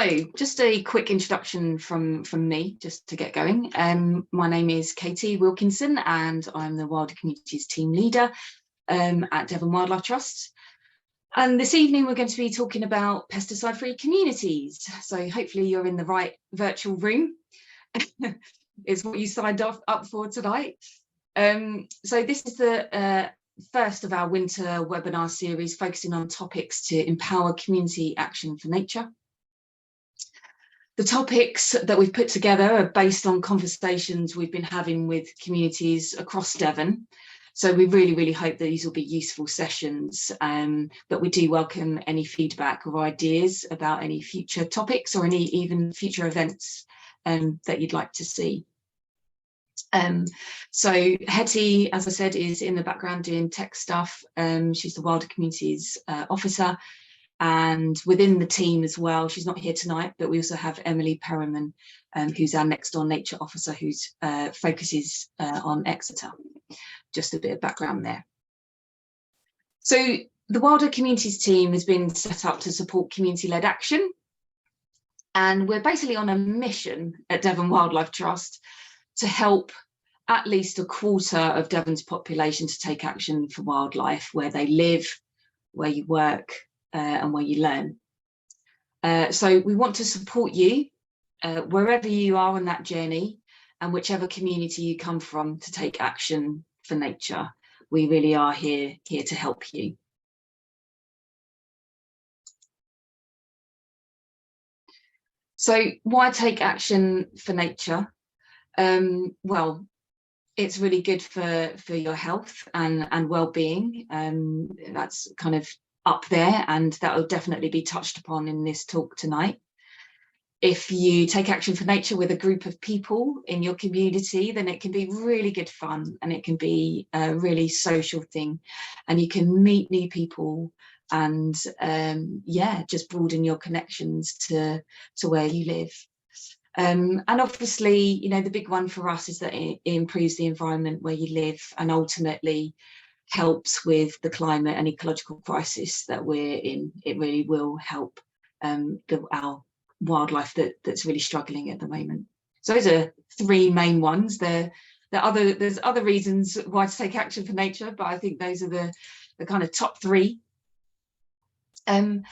So just a quick introduction from me, just to get going. My name is Katie Wilkinson and I'm the Wilder Communities team leader at Devon Wildlife Trust. And this evening we're going to be talking about pesticide-free communities. So hopefully you're in the right virtual room. Is what you signed up for tonight. So this is the first of our winter webinar series focusing on topics to empower community action for nature. The topics that we've put together are based on conversations we've been having with communities across Devon. So we really hope that these will be useful sessions, but we do welcome any feedback or ideas about any future topics or any even future events that you'd like to see. So Hetty, as I said, is in the background doing tech stuff. She's the Wilder Communities officer. And within the team as well, she's not here tonight, but we also have Emily Perriman, who's our next door nature officer, who's focuses on Exeter. Just a bit of background there. So the Wilder Communities team has been set up to support community-led action. And we're basically on a mission at Devon Wildlife Trust to help at least a quarter of Devon's population to take action for wildlife, where they live, where you work, and where you learn. So we want to support you wherever you are on that journey and whichever community you come from to take action for nature. We really are here to help you. So why take action for nature? Well, it's really good for your health and well-being. That's kind of up there, and that will definitely be touched upon in this talk tonight. If you take action for nature with a group of people in your community, then it can be really good fun and it can be a really social thing, and you can meet new people and yeah, just broaden your connections to where you live. And obviously, you know, the big one for us is that it improves the environment where you live and ultimately helps with the climate and ecological crisis that we're in. It really will help our wildlife that's really struggling at the moment. So those are three main ones. There's other reasons why to take action for nature, but I think those are the kind of top three. And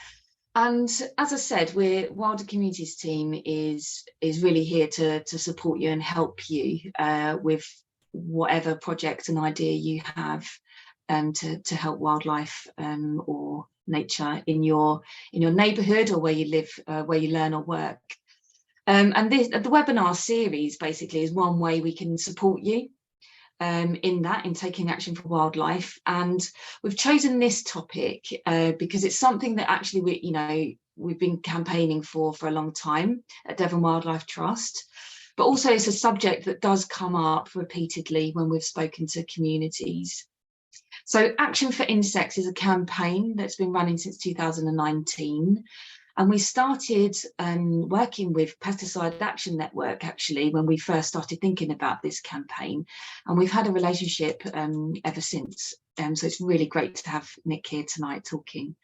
as I said, Wilder Communities team is really here to support you and help you with whatever project and idea you have to help wildlife or nature in your neighbourhood or where you live, where you learn or work. And the webinar series basically is one way we can support you in taking action for wildlife. And we've chosen this topic because it's something that actually we've been campaigning for a long time at Devon Wildlife Trust, but also it's a subject that does come up repeatedly when we've spoken to communities. So Action for Insects is a campaign that's been running since 2019. And we started working with Pesticide Action Network, actually, when we first started thinking about this campaign. And we've had a relationship ever since. So it's really great to have Nick here tonight talking.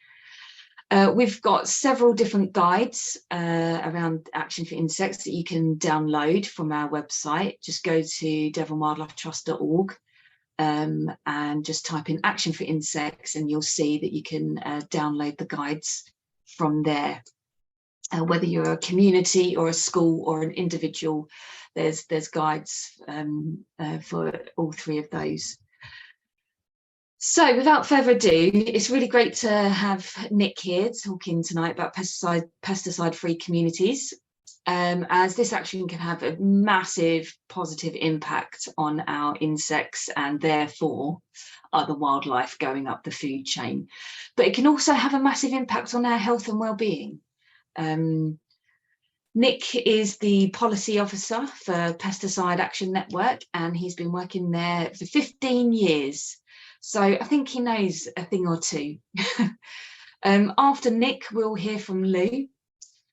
We've got several different guides around Action for Insects that you can download from our website. Just go to devonwildlifetrust.org. And just type in Action for Insects and you'll see that you can download the guides from there. Whether you're a community or a school or an individual, there's guides for all three of those. So without further ado, it's really great to have Nick here talking tonight about pesticide-free communities. As this action can have a massive positive impact on our insects and therefore other wildlife going up the food chain. But it can also have a massive impact on our health and well-being. Nick is the policy officer for Pesticide Action Network, and he's been working there for 15 years. So I think he knows a thing or two. After Nick, we'll hear from Lou.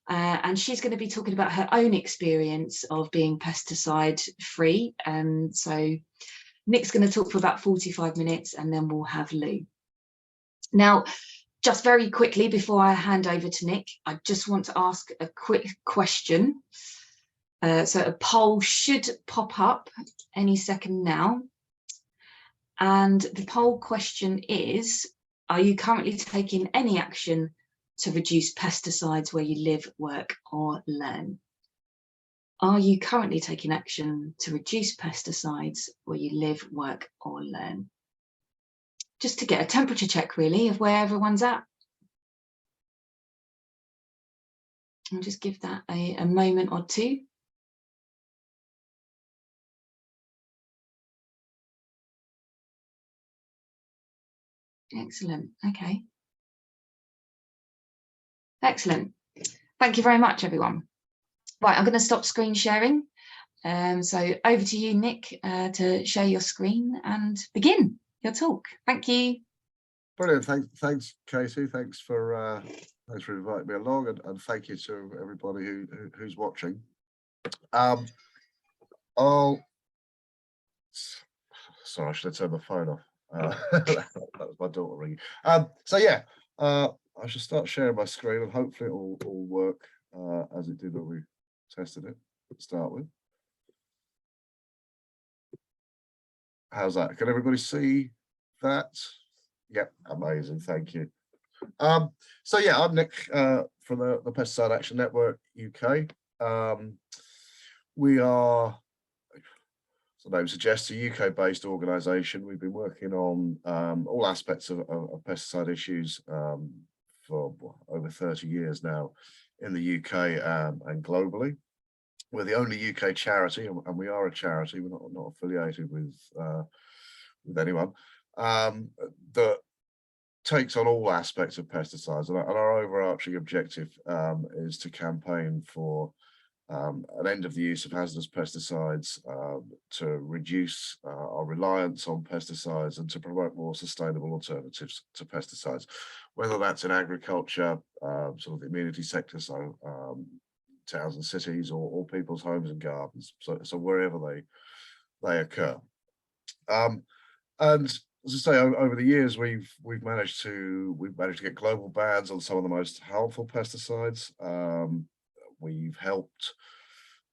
And she's going to be talking about her own experience of being pesticide free. So Nick's going to talk for about 45 minutes and then we'll have Lou. Now, Just very quickly before I hand over to Nick, I just want to ask a quick question. So a poll should pop up any second now. And the poll question is, are you currently taking any action to reduce pesticides where you live, work or learn? Are you currently taking action to reduce pesticides where you live, work or learn? Just to get a temperature check really of where everyone's at. I'll just give that a moment or two. Excellent. Okay. Excellent. Thank you very much, everyone. Right, I'm going to stop screen sharing. So over to you, Nick, to share your screen and begin your talk. Thank you. Brilliant. Thanks, Katie. Thanks for inviting me along, and thank you to everybody who's watching. Sorry, I should have turned my phone off. That was my daughter ringing. So yeah, I should start sharing my screen, and hopefully it will all work as it did when we tested it to start with. How's that? Can everybody see that? Yep, amazing. Thank you. So yeah, I'm Nick from the Pesticide Action Network UK. We are, as the name suggests, a UK-based organisation. We've been working on all aspects of pesticide issues for over 30 years now in the UK and globally. We're the only UK charity, and we are a charity. We're not affiliated with anyone that takes on all aspects of pesticides. And our overarching objective is to campaign for an end of the use of hazardous pesticides, to reduce our reliance on pesticides, and to promote more sustainable alternatives to pesticides, whether that's in agriculture, sort of the amenity sector, so towns and cities, or people's homes and gardens, so wherever they occur. And as I say, over the years, we've managed to get global bans on some of the most harmful pesticides. We've helped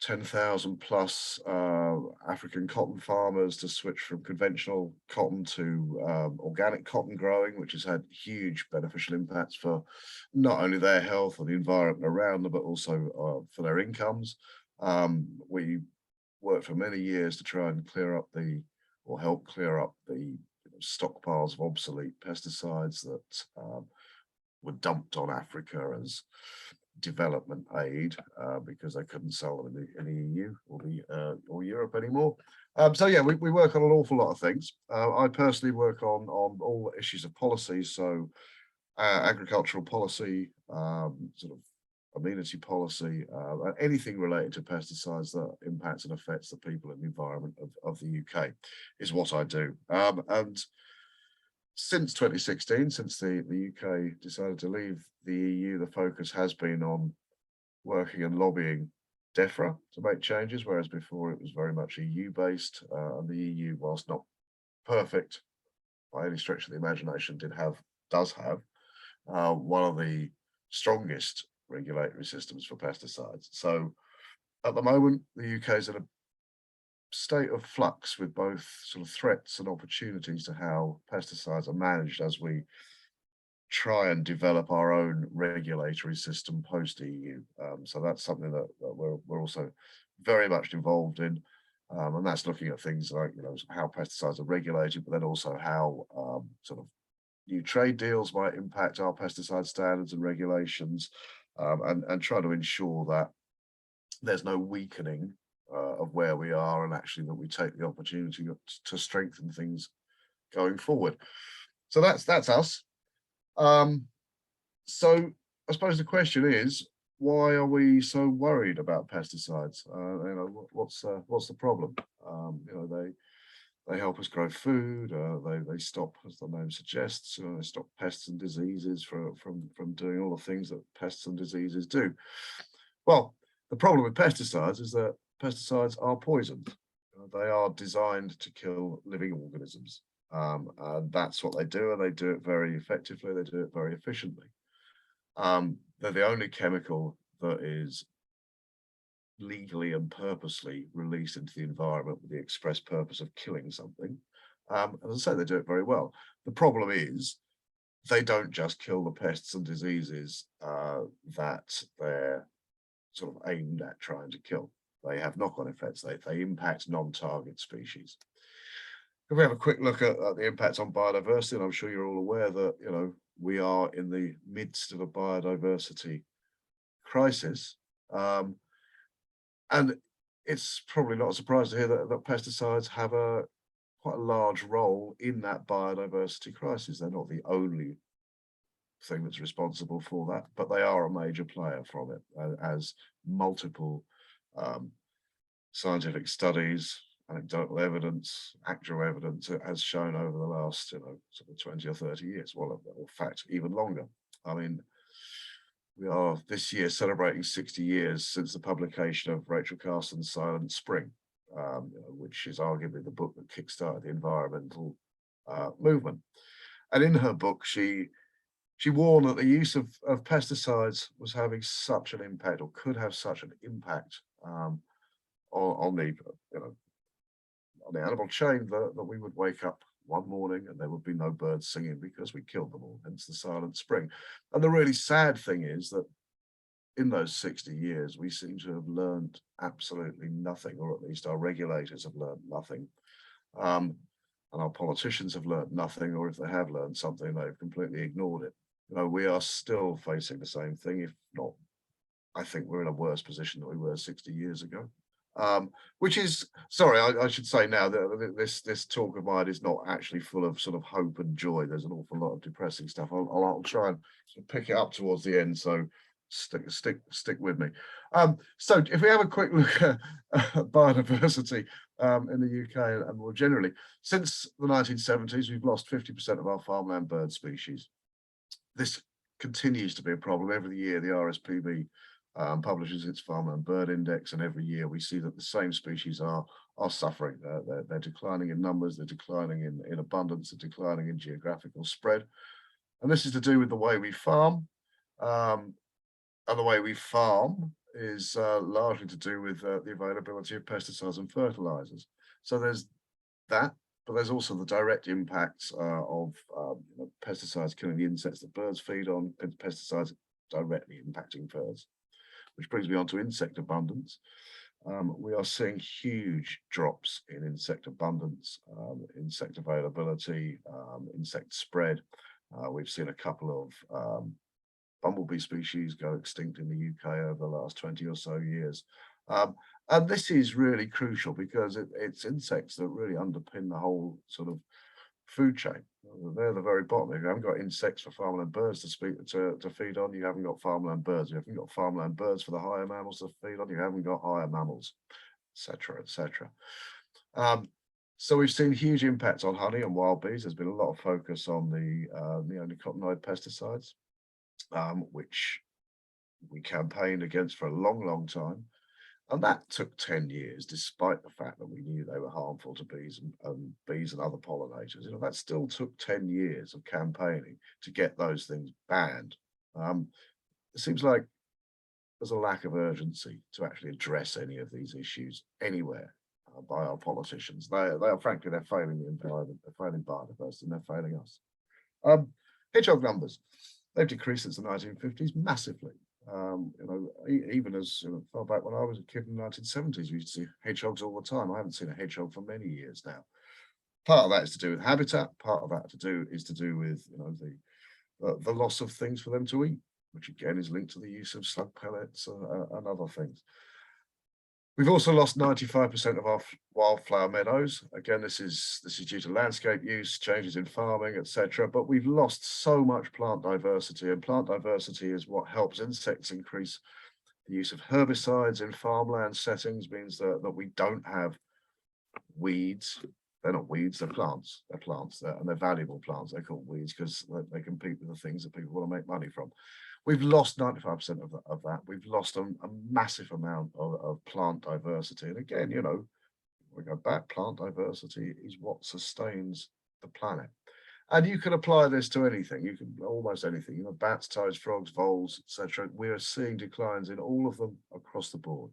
10,000 plus African cotton farmers to switch from conventional cotton to organic cotton growing, which has had huge beneficial impacts for not only their health and the environment around them, but also for their incomes. We worked for many years to try and help clear up the stockpiles of obsolete pesticides that were dumped on Africa as development aid because they couldn't sell them in the EU or Europe anymore. So yeah, we work on an awful lot of things. I personally work on all issues of policy, so agricultural policy, sort of amenity policy, anything related to pesticides that impacts and affects the people and the environment of the UK is what I do. And since 2016, since the UK decided to leave the EU, the focus has been on working and lobbying DEFRA to make changes, whereas before it was very much EU-based, and the EU, whilst not perfect by any stretch of the imagination, does have one of the strongest regulatory systems for pesticides. So at the moment, the UK is in a state of flux with both sort of threats and opportunities to how pesticides are managed as we try and develop our own regulatory system post EU. So that's something that we're also very much involved in, and that's looking at things like how pesticides are regulated, but then also how sort of new trade deals might impact our pesticide standards and regulations, and try to ensure that there's no weakening of where we are, and actually that we take the opportunity to strengthen things going forward. So that's us. So I suppose the question is, why are we so worried about pesticides? What's the problem? They help us grow food. They stop, as the name suggests, they stop pests and diseases from doing all the things that pests and diseases do. Well, the problem with pesticides is that pesticides are poisoned. They are designed to kill living organisms. And that's what they do, and they do it very effectively. They do it very efficiently. They're the only chemical that is legally and purposely released into the environment with the express purpose of killing something. As I say, they do it very well. The problem is they don't just kill the pests and diseases that they're sort of aimed at trying to kill. They have knock-on effects. They impact non-target species. If we have a quick look at the impacts on biodiversity, and I'm sure you're all aware that, you know, we are in the midst of a biodiversity crisis. And it's probably not a surprise to hear that pesticides have quite a large role in that biodiversity crisis. They're not the only thing that's responsible for that, but they are a major player from it, as multiple scientific studies, anecdotal evidence, actual evidence has shown over the last, you know, sort of 20 or 30 years. Well, in fact, even longer. I mean, we are this year celebrating 60 years since the publication of Rachel Carson's Silent Spring, you know, which is arguably the book that kickstarted the environmental movement. And in her book, she warned that the use of pesticides was having such an impact, or could have such an impact on the, you know, on the animal chain, that we would wake up one morning and there would be no birds singing because we killed them all, hence the Silent Spring. And the really sad thing is that in those 60 years, we seem to have learned absolutely nothing, or at least our regulators have learned nothing. And our politicians have learned nothing, or if they have learned something, they've completely ignored it. You know, we are still facing the same thing, if not, I think we're in a worse position than we were 60 years ago. Which is, sorry, I should say now that this talk of mine is not actually full of sort of hope and joy. There's an awful lot of depressing stuff. I'll try and sort of pick it up towards the end, so stick with me. So if we have a quick look at biodiversity in the UK and more generally, since the 1970s, we've lost 50% of our farmland bird species. This continues to be a problem. Every year, the RSPB publishes its farmland bird index, and every year we see that the same species are suffering. They're declining in numbers, they're declining in abundance, they're declining in geographical spread. And this is to do with the way we farm. And the way we farm is largely to do with the availability of pesticides and fertilizers. So there's that, but there's also the direct impacts of you know, pesticides killing the insects that birds feed on, pesticides directly impacting birds. Which brings me on to insect abundance. We are seeing huge drops in insect abundance, insect availability, insect spread. We've seen a couple of bumblebee species go extinct in the UK over the last 20 or so years. And this is really crucial because it's insects that really underpin the whole sort of food chain. They're the very bottom. If you haven't got insects for farmland birds to feed on, you haven't got farmland birds. You haven't got farmland birds for the higher mammals to feed on, you haven't got higher mammals, etc., etc. So we've seen huge impacts on honey and wild bees. There's been a lot of focus on the neonicotinoid pesticides, which we campaigned against for a long, long time. And that took 10 years, despite the fact that we knew they were harmful to bees and bees and other pollinators. You know, that still took 10 years of campaigning to get those things banned. It seems like there's a lack of urgency to actually address any of these issues anywhere by our politicians. They are frankly, they're failing the environment, they're failing biodiversity, and they're failing us. Hedgehog numbers, they've decreased since the 1950s massively. You know, even as far back when I was a kid in the 1970s, we used to see hedgehogs all the time. I haven't seen a hedgehog for many years now. Part of that is to do with habitat. Part of that is to do with, you know, the loss of things for them to eat, which again is linked to the use of slug pellets and other things. We've also lost 95% of our wildflower meadows. Again, this is due to landscape use, changes in farming, etc. But we've lost so much plant diversity, and plant diversity is what helps insects increase. The use of herbicides in farmland settings means that we don't have weeds. They're not weeds, they're plants. They're plants, and they're valuable plants. They're called weeds because they compete with the things that people want to make money from. We've lost 95% of that. We've lost a massive amount of plant diversity. And again, you know, we go back, plant diversity is what sustains the planet. And you can apply this to anything. You can almost anything. You know, bats, toads, frogs, voles, etc. We are seeing declines in all of them across the board.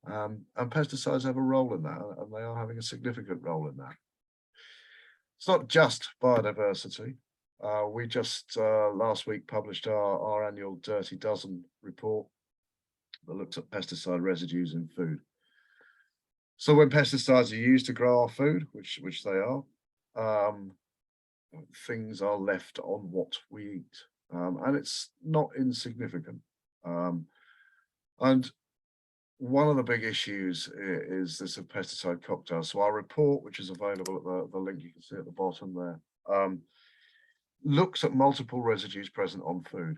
And pesticides have a role in that, and they are having a significant role in that. It's not just biodiversity. We just last week published our annual Dirty Dozen report that looks at pesticide residues in food. So when pesticides are used to grow our food, which they are, things are left on what we eat, and it's not insignificant. And one of the big issues is this pesticide cocktail. So our report, which is available at the link you can see at the bottom there, looks at multiple residues present on food.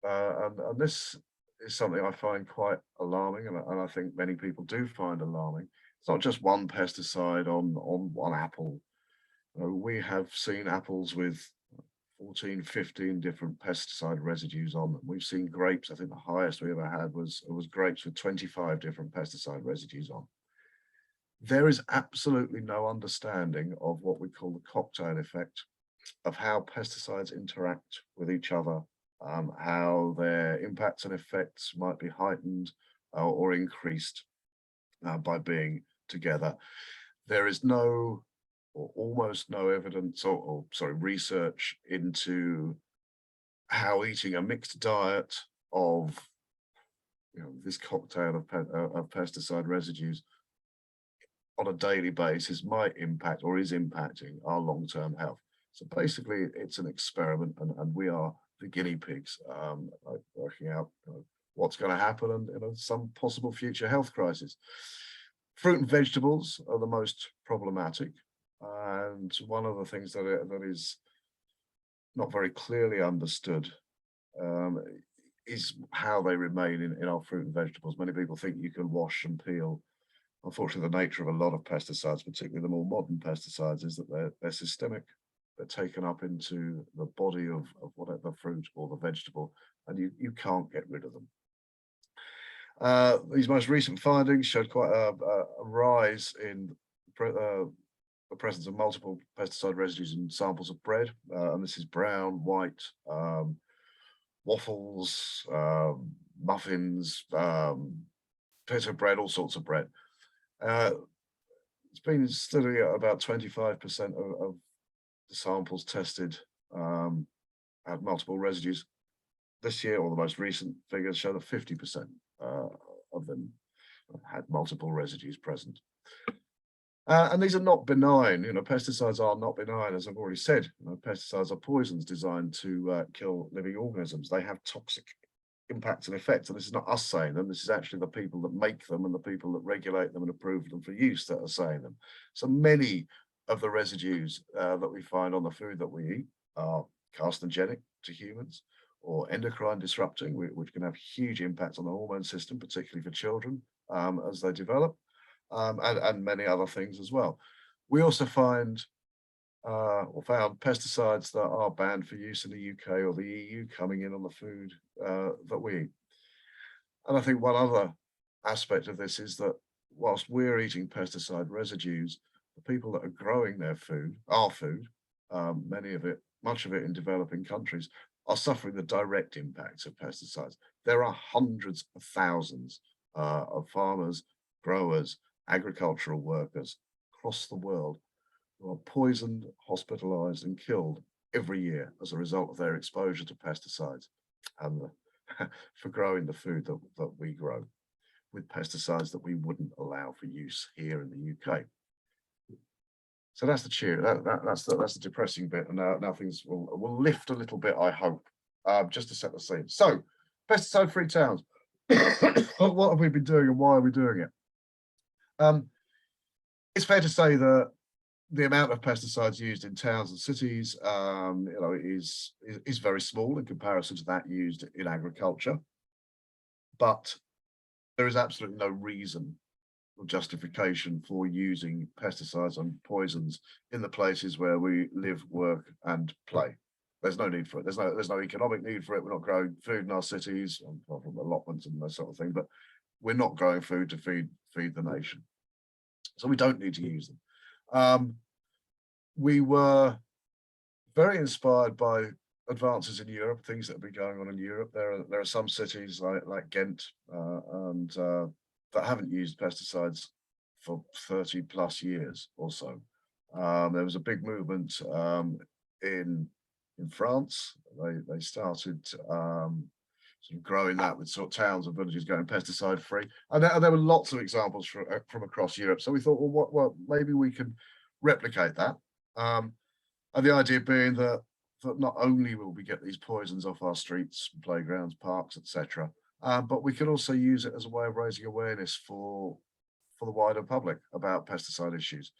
And this is something I find quite alarming, and I think many people do find alarming. It's not just one pesticide on one apple. We have seen apples with 14, 15 different pesticide residues on them. We've seen grapes. I think the highest we ever had was grapes with 25 different pesticide residues on. There is absolutely no understanding of what we call the cocktail effect, of how pesticides interact with each other, how their impacts and effects might be heightened or increased by being together. There is no, or almost no evidence, or sorry, research into how eating a mixed diet of this cocktail of pesticide residues on a daily basis might impact or is impacting our long-term health. So basically, it's an experiment, and we are the guinea pigs, working out what's going to happen and some possible future health crisis. Fruit and vegetables are the most problematic, and one of the things that is not very clearly understood is how they remain in our fruit and vegetables. Many people think you can wash and peel. Unfortunately, the nature of a lot of pesticides, particularly the more modern pesticides, is that they're systemic. They're taken up into the body of whatever fruit or the vegetable, and you can't get rid of them. These most recent findings showed quite a rise in the presence of multiple pesticide residues in samples of bread, and this is brown, white, waffles, muffins, potato bread, all sorts of bread. It's been studied at about 25% of the samples tested had multiple residues. This year, or the most recent figures show that 50% of them had multiple residues present. And these are not benign. Pesticides are not benign, as I've already said. Pesticides are poisons designed to kill living organisms. They have toxic impacts and effects, and this is not us saying them. This is actually the people that make them and the people that regulate them and approve them for use that are saying them. So many of the residues that we find on the food that we eat are carcinogenic to humans or endocrine disrupting, which can have huge impacts on the hormone system, particularly for children as they develop, and many other things as well. We also find or found pesticides that are banned for use in the UK or the EU coming in on the food that we eat. And I think one other aspect of this is that whilst we're eating pesticide residues, the people that are growing their food, our food, much of it in developing countries, are suffering the direct impacts of pesticides. There are hundreds of thousands of farmers, growers, agricultural workers across the world who are poisoned, hospitalized, and killed every year as a result of their exposure to pesticides and for growing the food that we grow with pesticides that we wouldn't allow for use here in the UK. So that's the cheer. That's the depressing bit, and now things will lift a little bit, I hope, just to set the scene. So, pesticide-free towns. What have we been doing, and why are we doing it? It's fair to say that the amount of pesticides used in towns and cities, is very small in comparison to that used in agriculture. But there is absolutely no reason or justification for using pesticides and poisons in the places where we live, work, and play. There's no need for it. There's no economic need for it. We're not growing food in our cities, apart from allotments and that sort of thing. But we're not growing food to feed the nation, so we don't need to use them. we were very inspired by advances in Europe, things that have been going on in Europe. There are some cities like Ghent that haven't used pesticides for 30 plus years or so. There was a big movement in France. They started sort of growing that with sort of towns and villages going pesticide free, and there were lots of examples from across Europe. So we thought, well, maybe we can replicate that. And the idea being that not only will we get these poisons off our streets, playgrounds, parks, etc., but we can also use it as a way of raising awareness for the wider public about pesticide issues.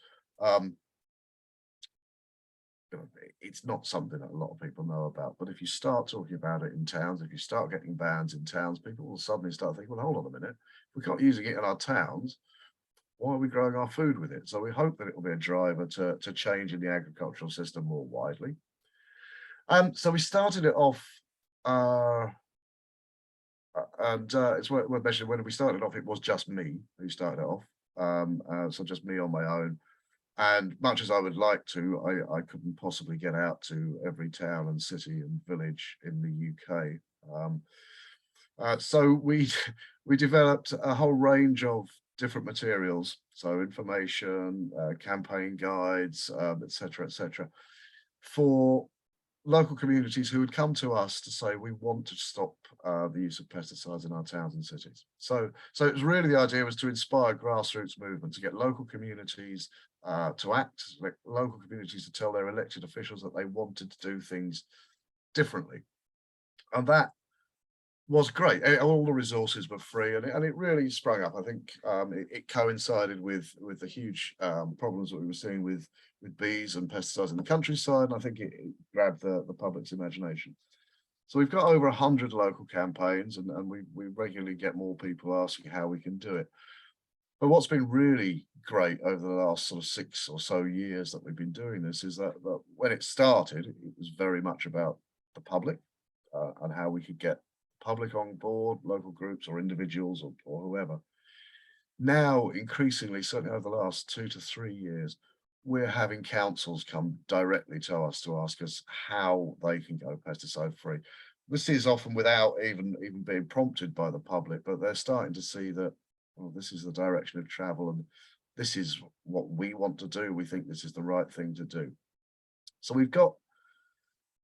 It's not something that a lot of people know about, but if you start talking about it in towns, if you start getting bans in towns, people will suddenly start thinking, well, hold on a minute, if we're not using it in our towns, why are we growing our food with it? So we hope that it will be a driver to change in the agricultural system more widely. So we started it off, it's worth mentioning, when we started off, it was just me who started it off. So just me on my own. And much as I would like to, I couldn't possibly get out to every town and city and village in the UK. So we developed a whole range of different materials, so information, campaign guides, etc., for local communities who would come to us to say, we want to stop the use of pesticides in our towns and cities. So it was really, the idea was to inspire grassroots movement, to get local communities to act, like local communities to tell their elected officials that they wanted to do things differently. And that was great. All the resources were free, and it really sprung up. I think it coincided with the huge problems that we were seeing with bees and pesticides in the countryside, and I think it grabbed the public's imagination. So we've got over 100 local campaigns, and we regularly get more people asking how we can do it. But what's been really great over the last sort of 6 or so years that we've been doing this is that when it started, it was very much about the public and how we could get public on board, local groups or individuals or whoever. Now, increasingly, certainly over the last 2 to 3 years, we're having councils come directly to us to ask us how they can go pesticide free. This is often without even being prompted by the public, but they're starting to see that, well, this is the direction of travel and this is what we want to do. We think this is the right thing to do. So we've got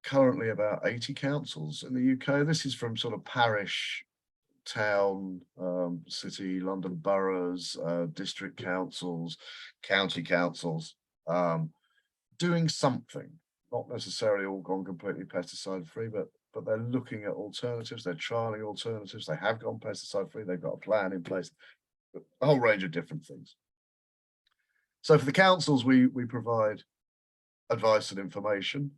currently about 80 councils in the UK. This is from sort of parish, town, city, London boroughs, district councils, county councils, doing something, not necessarily all gone completely pesticide free, but they're looking at alternatives, they're trialing alternatives, they have gone pesticide free, they've got a plan in place, a whole range of different things. So for the councils, we provide advice and information,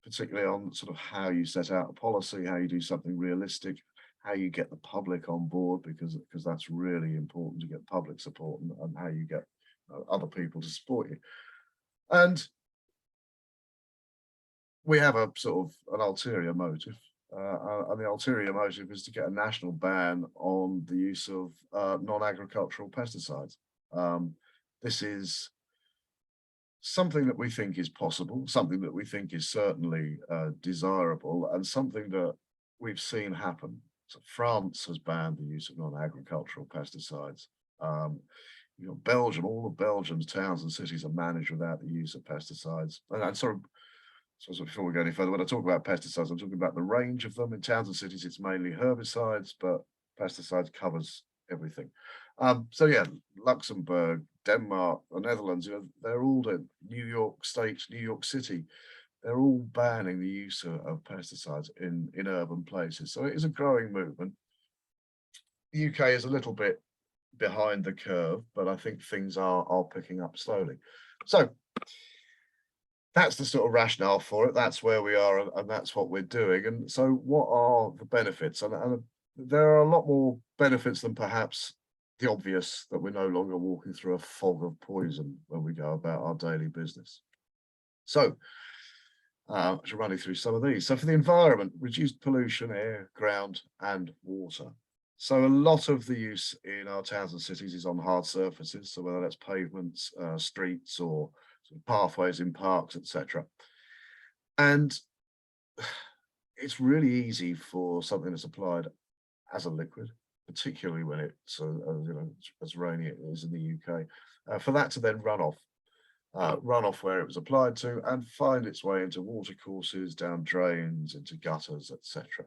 particularly on sort of how you set out a policy, how you do something realistic, how you get the public on board, because that's really important to get public support, and how you get other people to support you. And we have a sort of an ulterior motive, and the ulterior motive is to get a national ban on the use of non-agricultural pesticides. This is something that we think is possible, something that we think is certainly desirable, and something that we've seen happen. So France has banned the use of non-agricultural pesticides. You know, Belgium, all of Belgium's towns and cities are managed without the use of pesticides. And so before we go any further, when I talk about pesticides, I'm talking about the range of them. In towns and cities, it's mainly herbicides, but pesticides covers everything. So yeah, Luxembourg, Denmark, the Netherlands, you know, they're all New York State, New York City, they're all banning the use of pesticides in urban places. So it is a growing movement. The UK is a little bit behind the curve, but I think things are picking up slowly. So that's the sort of rationale for it. That's where we are, and that's what we're doing. And so what are the benefits? And there are a lot more benefits than perhaps the obvious, that we're no longer walking through a fog of poison when we go about our daily business. So I should run you through some of these. So for the environment, reduced pollution, air, ground, and water. So a lot of the use in our towns and cities is on hard surfaces. So whether that's pavements, streets, or sort of pathways in parks, etc. And it's really easy for something that's applied as a liquid, particularly when it's as rainy it is in the UK, for that to then run off where it was applied to and find its way into watercourses, down drains, into gutters, etc.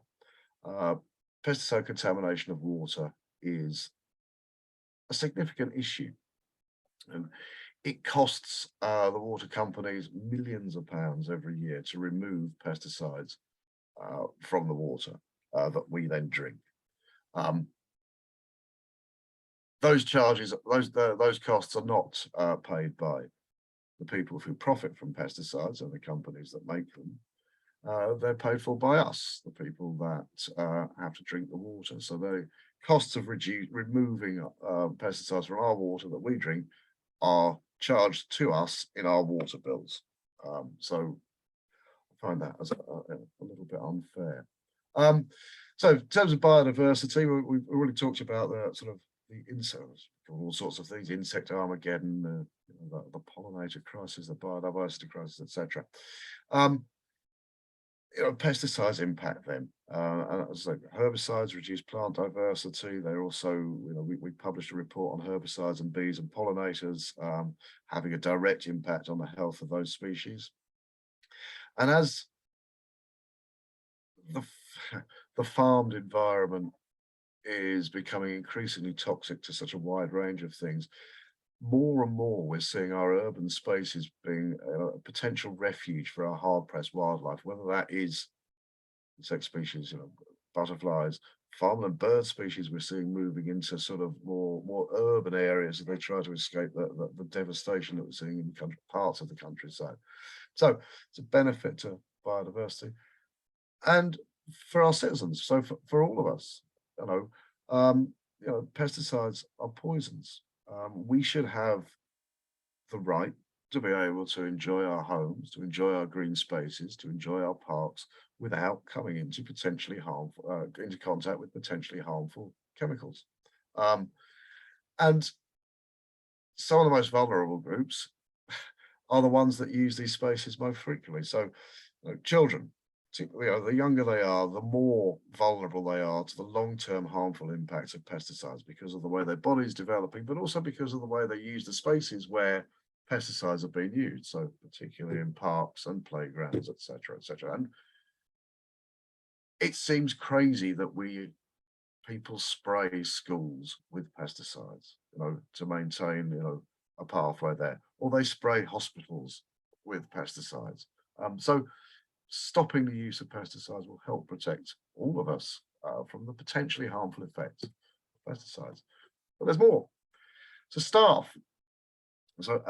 Pesticide contamination of water is a significant issue. And it costs the water companies millions of pounds every year to remove pesticides from the water that we then drink. Those charges, those costs are not paid by the people who profit from pesticides and the companies that make them. They're paid for by us, the people that have to drink the water. So the costs of removing pesticides from our water that we drink are charged to us in our water bills. So I find that as a little bit unfair. So in terms of biodiversity, we've already talked about the sort of the insects, all sorts of things, insect Armageddon, the pollinator crisis, the biodiversity crisis, etc. Pesticides impact them. So herbicides reduce plant diversity. They're also, we published a report on herbicides and bees and pollinators having a direct impact on the health of those species. And as the farmed environment is becoming increasingly toxic to such a wide range of things, more and more we're seeing our urban spaces being a potential refuge for our hard-pressed wildlife, whether that is insect species, butterflies, farmland bird species we're seeing moving into sort of more urban areas as they try to escape the devastation that we're seeing in parts of the countryside. So it's a benefit to biodiversity and for our citizens. So for all of us, pesticides are poisons. We should have the right to be able to enjoy our homes, to enjoy our green spaces, to enjoy our parks without coming into potentially harmful, into contact with potentially harmful chemicals. And some of the most vulnerable groups are the ones that use these spaces most frequently. So children, the younger they are, the more vulnerable they are to the long-term harmful impacts of pesticides because of the way their body's developing, but also because of the way they use the spaces where pesticides are being used. So particularly in parks and playgrounds, etc., etc. And it seems crazy that people spray schools with pesticides, to maintain, a pathway there, or they spray hospitals with pesticides. So stopping the use of pesticides will help protect all of us from the potentially harmful effects of pesticides. But there's more. So staff. So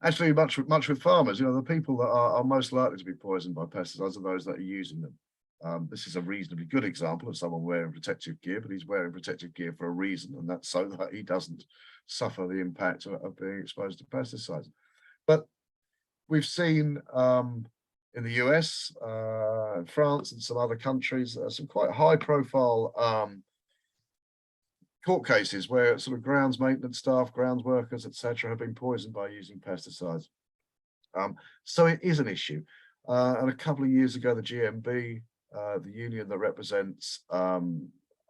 actually, much with farmers, the people that are most likely to be poisoned by pesticides are those that are using them. This is a reasonably good example of someone wearing protective gear, but he's wearing protective gear for a reason, and that's so that he doesn't suffer the impact of being exposed to pesticides. But we've seen in the US, France, and some other countries, some quite high-profile court cases where sort of grounds maintenance staff, grounds workers, etc., have been poisoned by using pesticides. So it is an issue. And a couple of years ago, the GMB, the union that represents a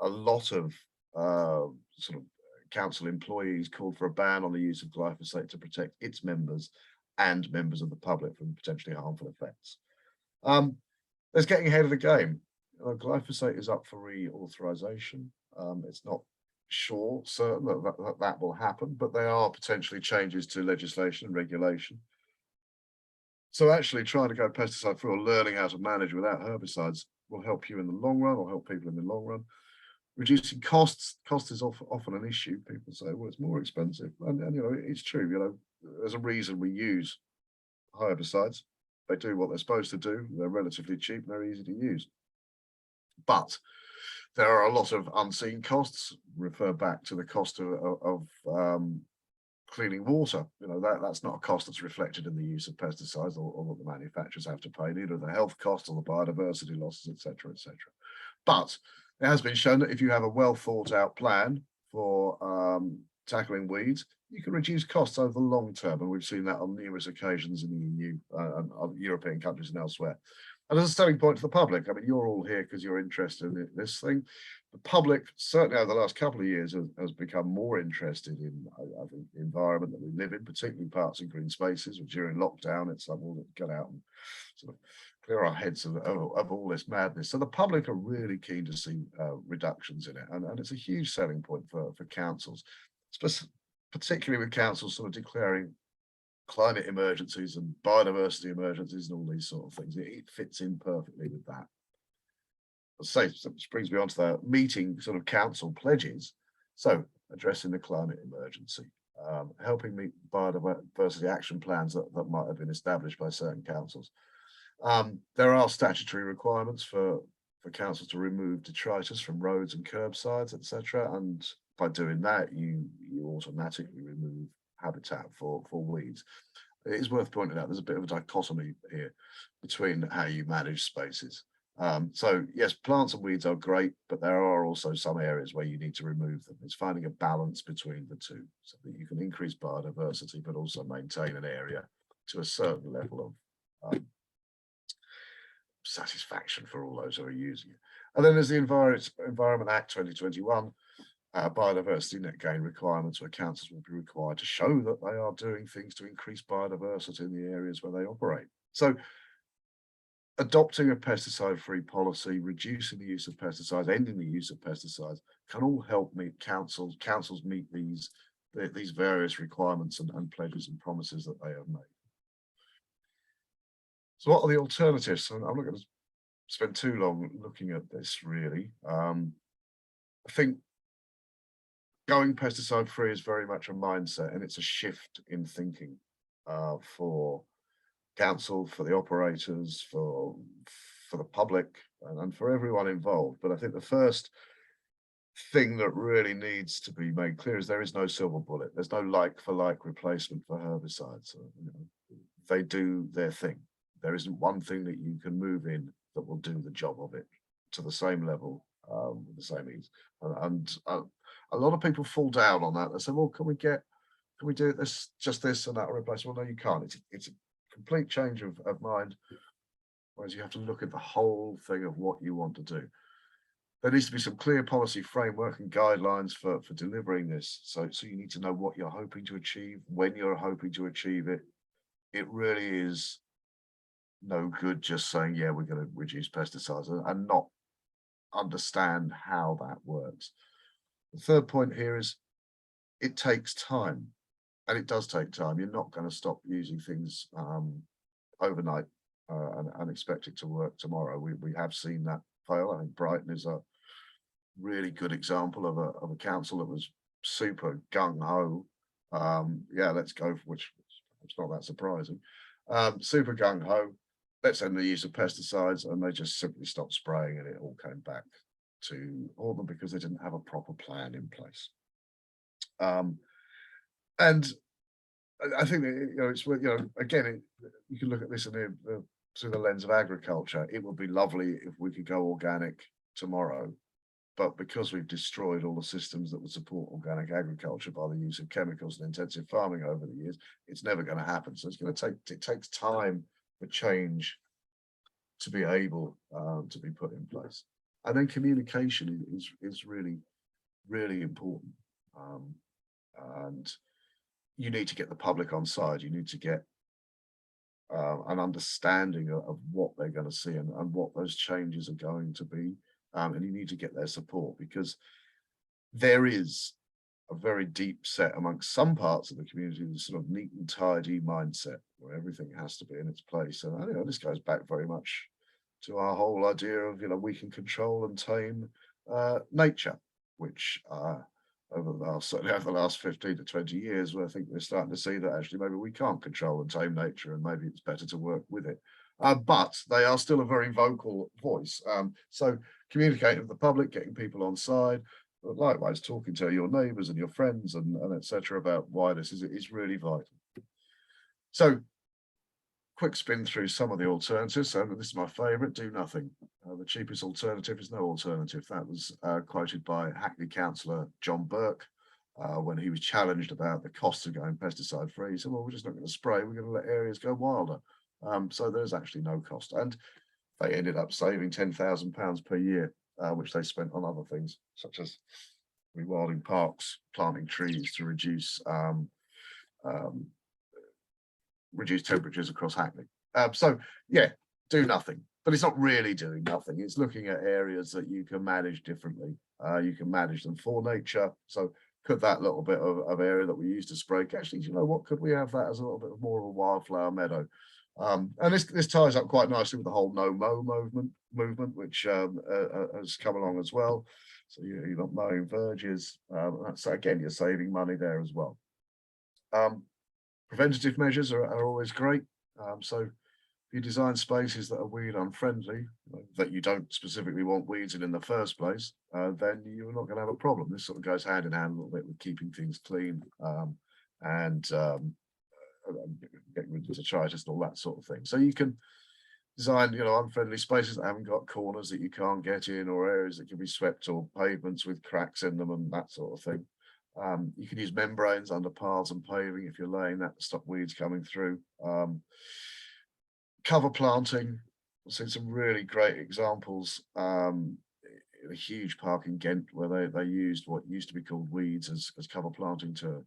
lot of sort of council employees, called for a ban on the use of glyphosate to protect its members and members of the public from potentially harmful effects. There's getting ahead of the game. Glyphosate is up for reauthorization. It's not certain that will happen, but there are potentially changes to legislation and regulation. So actually trying to go pesticide free or learning how to manage without herbicides will help you in the long run, or help people in the long run. Reducing costs. Cost is often an issue. People say, well, it's more expensive. And it's true. There's a reason we use herbicides. They do what they're supposed to do. They're relatively cheap and they're easy to use. But there are a lot of unseen costs. Refer back to the cost of cleaning water. That's not a cost that's reflected in the use of pesticides or what the manufacturers have to pay, neither the health costs or the biodiversity losses, etc., etc. But it has been shown that if you have a well thought out plan for tackling weeds, you can reduce costs over the long term, and we've seen that on numerous occasions in the EU and other European countries and elsewhere. And as a selling point to the public, I mean, you're all here because you're interested in this thing. The public, certainly over the last couple of years, has become more interested in, I think, the environment that we live in, particularly parks and green spaces. During lockdown, it's like, we'll get out and sort of clear our heads of all this madness. So the public are really keen to see reductions in it, and it's a huge selling point for councils, particularly with councils sort of declaring climate emergencies and biodiversity emergencies and all these sort of things. It fits in perfectly with that. Which brings me on to the meeting sort of council pledges. So addressing the climate emergency, helping meet biodiversity action plans that might have been established by certain councils. There are statutory requirements for councils to remove detritus from roads and curbsides, etc. And by doing that, you automatically remove habitat for weeds. It is worth pointing out there's a bit of a dichotomy here between how you manage spaces. So yes, plants and weeds are great, but there are also some areas where you need to remove them. It's finding a balance between the two so that you can increase biodiversity, but also maintain an area to a certain level of satisfaction for all those who are using it. And then there's the Environment Act 2021, biodiversity net gain requirements, where councils will be required to show that they are doing things to increase biodiversity in the areas where they operate. So adopting a pesticide-free policy, reducing the use of pesticides, ending the use of pesticides can all help councils meet these various requirements and pledges and promises that they have made. So what are the alternatives? I'm not going to spend too long looking at this really. I think going pesticide free is very much a mindset, and it's a shift in thinking for council, for the operators, for the public, and for everyone involved. But I think the first thing that really needs to be made clear is there is no silver bullet. There's no like for like replacement for herbicides. They do their thing. There isn't one thing that you can move in that will do the job of it to the same level, with the same ease. And a lot of people fall down on that. They say, well, can we do this, just this and that replacement? Well, no, you can't. It's a complete change of mind, whereas you have to look at the whole thing of what you want to do. There needs to be some clear policy framework and guidelines for delivering this. So you need to know what you're hoping to achieve, when you're hoping to achieve it. It really is no good just saying, yeah, we're going to reduce pesticides and not understand how that works. The third point here is it takes time, and it does take time. You're not going to stop using things overnight and expect it to work tomorrow. We have seen that fail. I think Brighton is a really good example of a council that was super gung-ho. Yeah, let's go, which it's not that surprising. Super gung-ho. Let's end the use of pesticides, and they just simply stopped spraying, and it all came back to haunt them because they didn't have a proper plan in place. And I think that, it's again, you can look at this through the lens of agriculture. It would be lovely if we could go organic tomorrow, but because we've destroyed all the systems that would support organic agriculture by the use of chemicals and intensive farming over the years, it's never going to happen. So it takes time for change to be able to be put in place. And then communication is really, really important. And you need to get the public on side. You need to get an understanding of what they're going to see and what those changes are going to be. And you need to get their support, because there is a very deep set amongst some parts of the community, this sort of neat and tidy mindset where everything has to be in its place. And this goes back very much to our whole idea of we can control and tame nature, which certainly over the last 15 to 20 years, where I think we're starting to see that actually maybe we can't control and tame nature, and maybe it's better to work with it. But they are still a very vocal voice. So communicating with the public, getting people on side, but likewise talking to your neighbours and your friends and etc. about why this is really vital. So quick spin through some of the alternatives. So this is my favourite: do nothing. The cheapest alternative is no alternative. That was quoted by Hackney councillor John Burke. when he was challenged about the cost of going pesticide free. He said, well, we're just not going to spray, we're going to let areas go wilder. So there's actually no cost. And they ended up saving £10,000 per year, which they spent on other things, such as rewilding parks, planting trees to reduce temperatures across Hackney. So yeah, do nothing, but it's not really doing nothing. It's looking at areas that you can manage differently. You can manage them for nature. So could that little bit of area that we used to spray, actually, you know what, could we have that as a little bit more of a wildflower meadow? And this ties up quite nicely with the whole no mow movement, which has come along as well. So you're not mowing verges. So again, you're saving money there as well. Preventative measures are always great. So if you design spaces that are weed unfriendly, that you don't specifically want weeds in the first place, then you're not going to have a problem. This sort of goes hand in hand a little bit with keeping things clean and getting rid of detritus and all that sort of thing. So you can design, unfriendly spaces that haven't got corners that you can't get in, or areas that can be swept, or pavements with cracks in them and that sort of thing. You can use membranes under paths and paving if you're laying that to stop weeds coming through. Cover planting, I've seen some really great examples in a huge park in Ghent where they used what used to be called weeds as cover planting to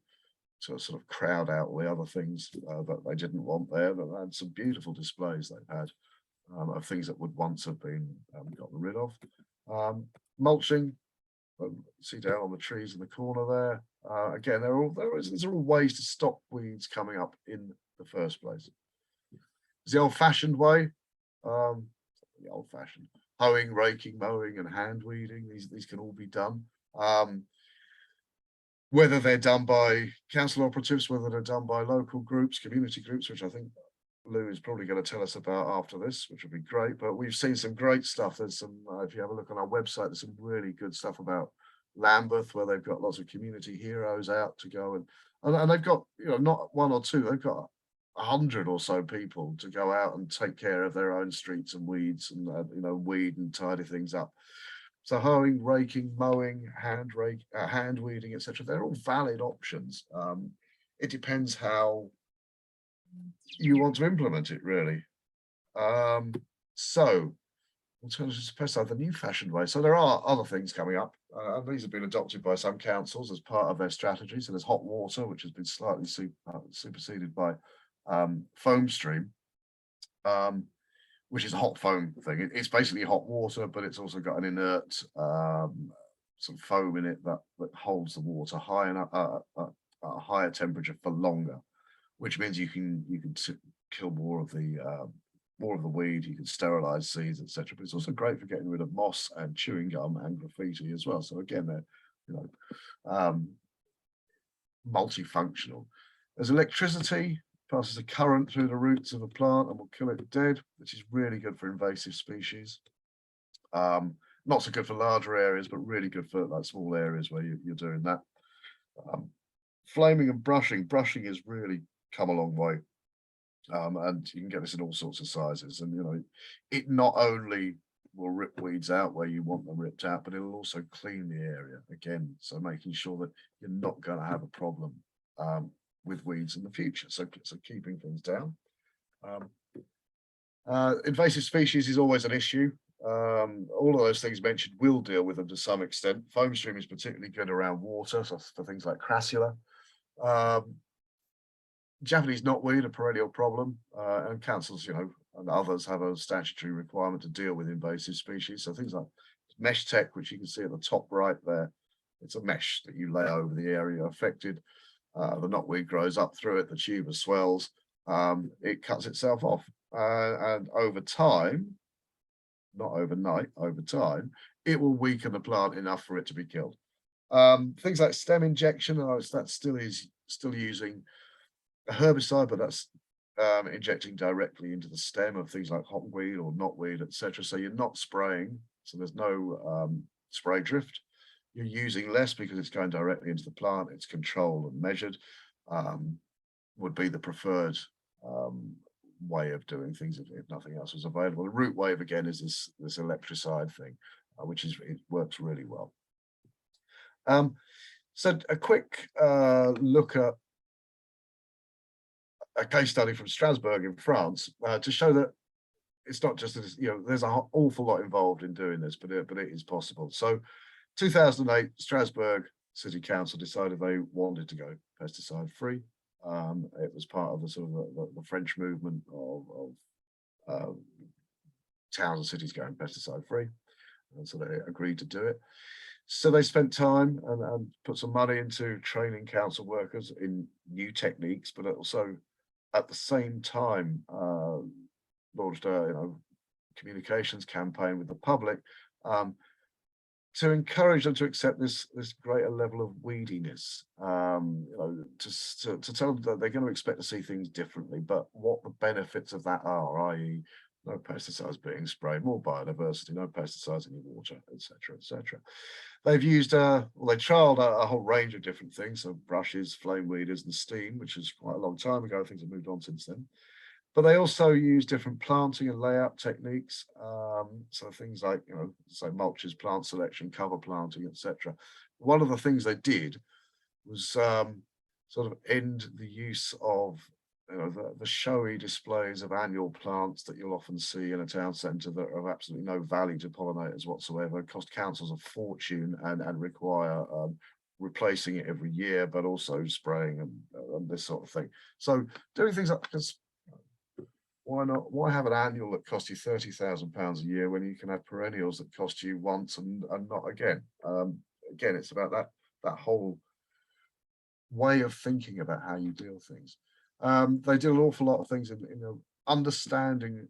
sort of crowd out all the other things that they didn't want there. But they had some beautiful displays they've had of things that would once have been gotten rid of. Mulching, see down on the trees in the corner there. Again, these are all ways to stop weeds coming up in the first place. It's the old-fashioned way. The old-fashioned hoeing, raking, mowing, and hand weeding. These can all be done. Whether they're done by council operatives, whether they're done by local groups, community groups, which I think Lou is probably going to tell us about after this, which would be great. But we've seen some great stuff. There's some, if you have a look on our website, there's some really good stuff about Lambeth, where they've got lots of community heroes out to go and they've got, not one or two, they've got 100 or so people to go out and take care of their own streets and weeds and weed and tidy things up. So hoeing, raking, mowing, hand weeding, etc. They're all valid options. It depends how you want to implement it, really. So alternatives to pesticide, the new fashioned way. So there are other things coming up. And these have been adopted by some councils as part of their strategy. So there's hot water, which has been slightly superseded by foam stream, which is a hot foam thing. It's basically hot water, but it's also got an inert some foam in it that holds the water high enough at a higher temperature for longer, which means you can kill more of the weed. You can sterilize seeds, etc. But it's also great for getting rid of moss and chewing gum and graffiti as well. So again, they're multifunctional. There's electricity. Passes a current through the roots of a plant and will kill it dead, which is really good for invasive species. Not so good for larger areas, but really good for like small areas where you're doing that. Flaming and brushing. Brushing has really come a long way. And you can get this in all sorts of sizes. And, it not only will rip weeds out where you want them ripped out, but it'll also clean the area again. So making sure that you're not going to have a problem with weeds in the future, so keeping things down. Invasive species is always an issue. All of those things mentioned will deal with them to some extent. Foam stream is particularly good around water, so for things like crassula. Japanese knotweed, a perennial problem, and councils, and others have a statutory requirement to deal with invasive species. So things like mesh tech, which you can see at the top right there, it's a mesh that you lay over the area affected. The knotweed grows up through it, the tuber swells, it cuts itself off. And over time, not overnight, over time, it will weaken the plant enough for it to be killed. Things like stem injection, that's still using a herbicide, but that's injecting directly into the stem of things like hotweed or knotweed, etc. So you're not spraying, so there's no spray drift. You're using less because it's going directly into the plant. It's controlled and measured. Would be the preferred way of doing things if nothing else was available. The root wave again is this electricide thing, which it works really well. So a quick look at a case study from Strasbourg in France to show that it's not just, there's an awful lot involved in doing this, but it is possible. So 2008, Strasbourg City Council decided they wanted to go pesticide free. It was part of the sort of the French movement of towns and cities going pesticide free. And so they agreed to do it. So they spent time and put some money into training council workers in new techniques, but also at the same time launched a communications campaign with the public to encourage them to accept this greater level of weediness, to tell them that they're going to expect to see things differently, but what the benefits of that are, i.e. no pesticides being sprayed, more biodiversity, no pesticides in your water, etc., etc. They've used, they trialed a whole range of different things, so brushes, flame weeders, and steam, which is quite a long time ago. Things have moved on since then. But they also use different planting and layout techniques. So things like, say mulches, plant selection, cover planting, etc. One of the things they did was sort of end the use of the showy displays of annual plants that you'll often see in a town centre that are of absolutely no value to pollinators whatsoever, cost councils a fortune and require replacing it every year, but also spraying and this sort of thing. So doing things like, because why not? Why have an annual that costs you £30,000 a year when you can have perennials that cost you once and not again? Again, it's about that whole way of thinking about how you deal things. They do an awful lot of things in understanding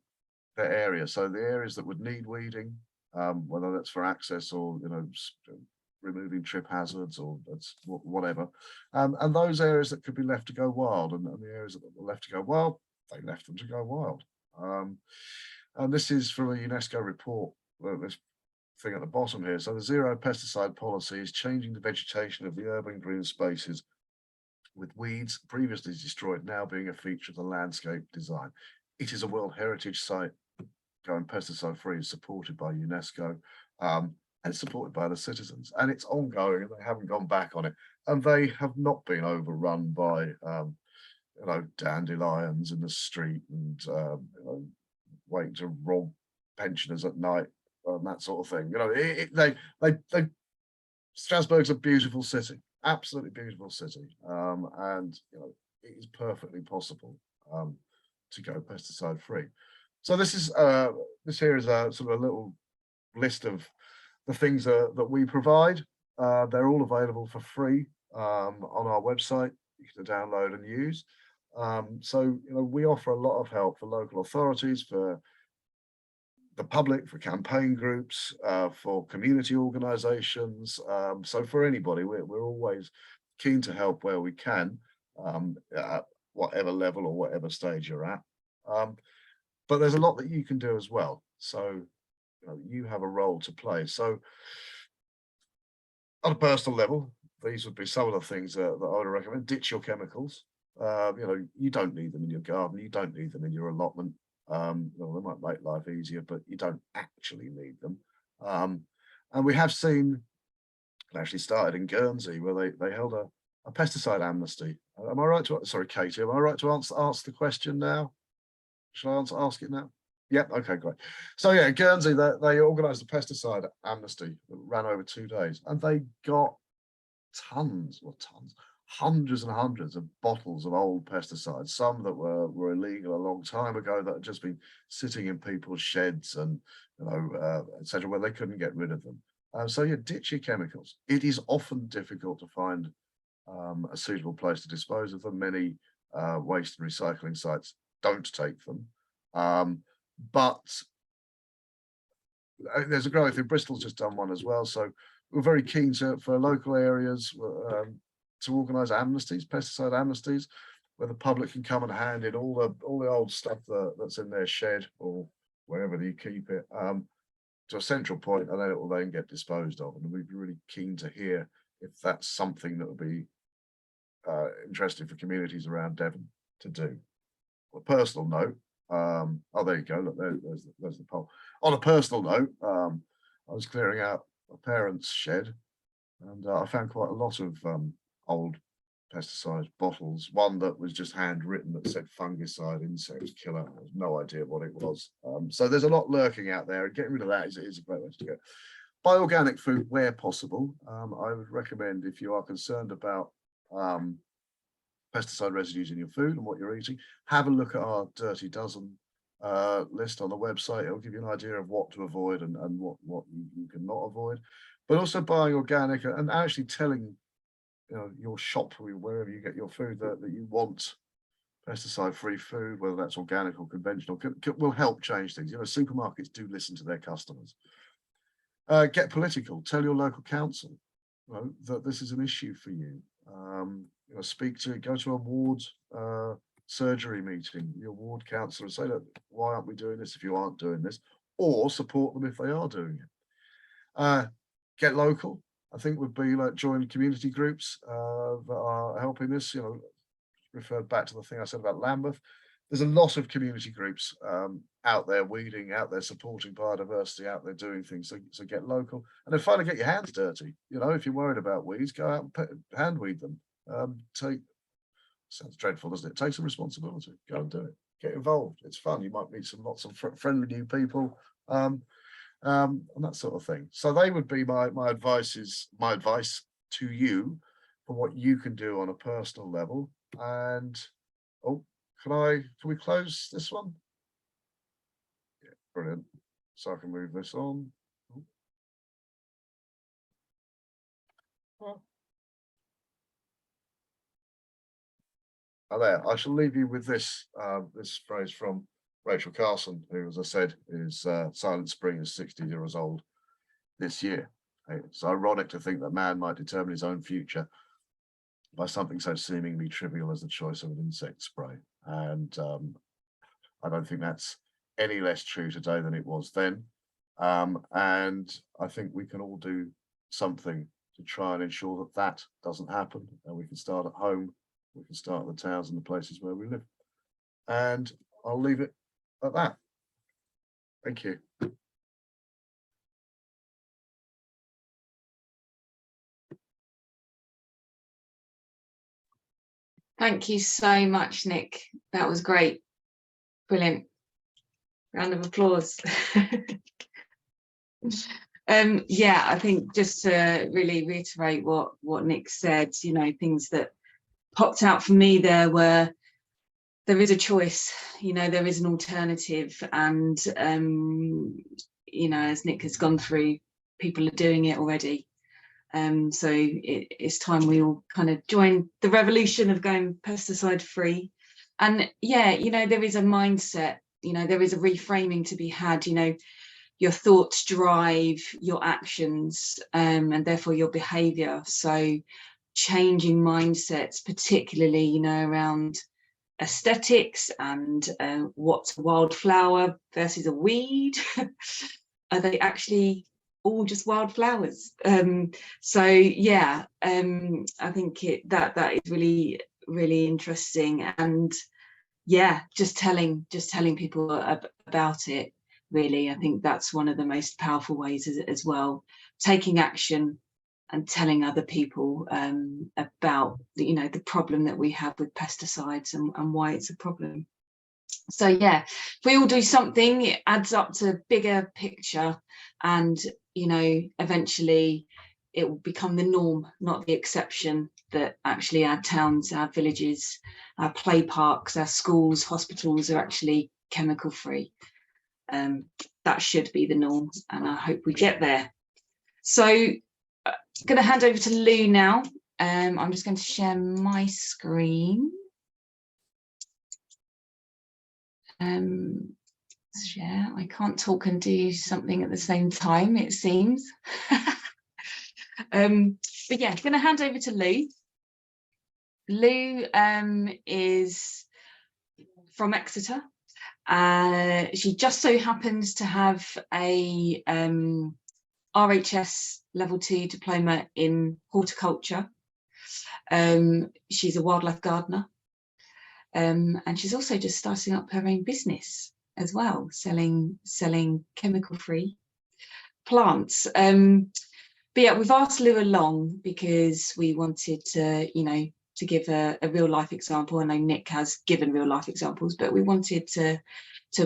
the area. So the areas that would need weeding, whether that's for access or removing trip hazards or that's whatever, and those areas that could be left to go wild, and the areas that were left to go wild, they left them to go wild. And this is from a UNESCO report. This thing at the bottom here. So the zero pesticide policy is changing the vegetation of the urban green spaces, with weeds previously destroyed now being a feature of the landscape design. It is a World Heritage Site. Going pesticide free is supported by UNESCO and supported by the citizens, and it's ongoing, and they haven't gone back on it, and they have not been overrun by dandelions in the street and waiting to rob pensioners at night and that sort of thing. Strasbourg's a beautiful city, absolutely beautiful city, and it is perfectly possible to go pesticide free. So this here is a sort of a little list of the things that we provide. They're all available for free on our website. You can download and use. So we offer a lot of help for local authorities, for the public, for campaign groups, for community organisations. So for anybody, we're always keen to help where we can, at whatever level or whatever stage you're at. But there's a lot that you can do as well. So you have a role to play. So on a personal level, these would be some of the things that I would recommend. Ditch your chemicals. You don't need them in your garden. You don't need them in your allotment. They might make life easier, but you don't actually need them. And we have seen, it actually started in Guernsey, where they held a pesticide amnesty. Am I right to, sorry, Katie, am I right to ask the question now? Shall I ask it now? Yep, okay, great. So yeah, Guernsey, they organised a pesticide amnesty that ran over 2 days, and they got hundreds and hundreds of bottles of old pesticides, some that were illegal a long time ago, that had just been sitting in people's sheds and etc., where they couldn't get rid of them. So yeah, ditch your chemicals. It is often difficult to find a suitable place to dispose of them. Many waste and recycling sites don't take them, but there's a growing thing. Bristol's just done one as well, so we're very keen for local areas to organise amnesties, pesticide amnesties, where the public can come and hand in all the old stuff that's in their shed or wherever you keep it to a central point, and then it will then get disposed of. And we'd be really keen to hear if that's something that would be interesting for communities around Devon to do. On a personal note, oh, there you go. Look, there's the poll. On a personal note, I was clearing out my parents' shed And I found quite a lot of old pesticide bottles, one that was just handwritten that said fungicide, insect killer. I have no idea what it was. So there's a lot lurking out there, and getting rid of that is a great way to go. Buy organic food where possible. I would recommend, if you are concerned about pesticide residues in your food and what you're eating, have a look at our Dirty Dozen list on the website. It'll give you an idea of what to avoid and what you cannot avoid. But also buying organic and actually telling your shop, wherever you get your food, that you want pesticide-free food, whether that's organic or conventional, will help change things. Supermarkets do listen to their customers. Get political. Tell your local council that this is an issue for you. Go to a ward surgery meeting, your ward councillor, and say, look, why aren't we doing this if you aren't doing this? Or support them if they are doing it. Get local. I think would be like join community groups that are helping this. Referred back to the thing I said about Lambeth. There's a lot of community groups out there weeding, out there supporting biodiversity, out there doing things. So get local, and then finally get your hands dirty. If you're worried about weeds, go out and hand weed them. Sounds dreadful, doesn't it? Take some responsibility. Go and do it. Get involved. It's fun. You might meet lots of friendly new people. And that sort of thing. So they would be my advice to you for what you can do on a personal level. And can we close this one? Yeah, brilliant. So I can move this on. There, I shall leave you with this phrase from Rachel Carson, who, as I said, is Silent Spring is 60 years old this year. It's ironic to think that man might determine his own future by something so seemingly trivial as the choice of an insect spray. And I don't think that's any less true today than it was then. And I think we can all do something to try and ensure that that doesn't happen. And we can start at home. We can start at the towns and the places where we live. And I'll leave it at that. Thank you. Thank you so much, Nick. That was great. Brilliant. Round of applause. Yeah, I think just to really reiterate what Nick said, things that popped out for me there were, there is a choice, there is an alternative, and as Nick has gone through, people are doing it already. So it's time we all kind of join the revolution of going pesticide free. And yeah, there is a mindset, there is a reframing to be had. Your thoughts drive your actions, and therefore your behavior. So changing mindsets, particularly around aesthetics and what's a wildflower versus a weed. Are they actually all just wildflowers? So yeah, I think that is really, really interesting. And yeah, just telling people about it, really, I think that's one of the most powerful ways as well. Taking action and telling other people about the problem that we have with pesticides and why it's a problem. So yeah, if we all do something, it adds up to a bigger picture, and eventually it will become the norm, not the exception, that actually our towns, our villages, our play parks, our schools, hospitals are actually chemical free. That should be the norm, and I hope we get there. So I'm going to hand over to Lou now. I'm just going to share my screen. Share. I can't talk and do something at the same time, it seems. But yeah, I'm going to hand over to Lou. Lou is from Exeter. She just so happens to have a RHS level 2 diploma in horticulture. She's a wildlife gardener, and she's also just starting up her own business as well, selling chemical free plants. But yeah, we've asked Lou along because we wanted to, you know, to give a real life example. I know Nick has given real life examples, but we wanted to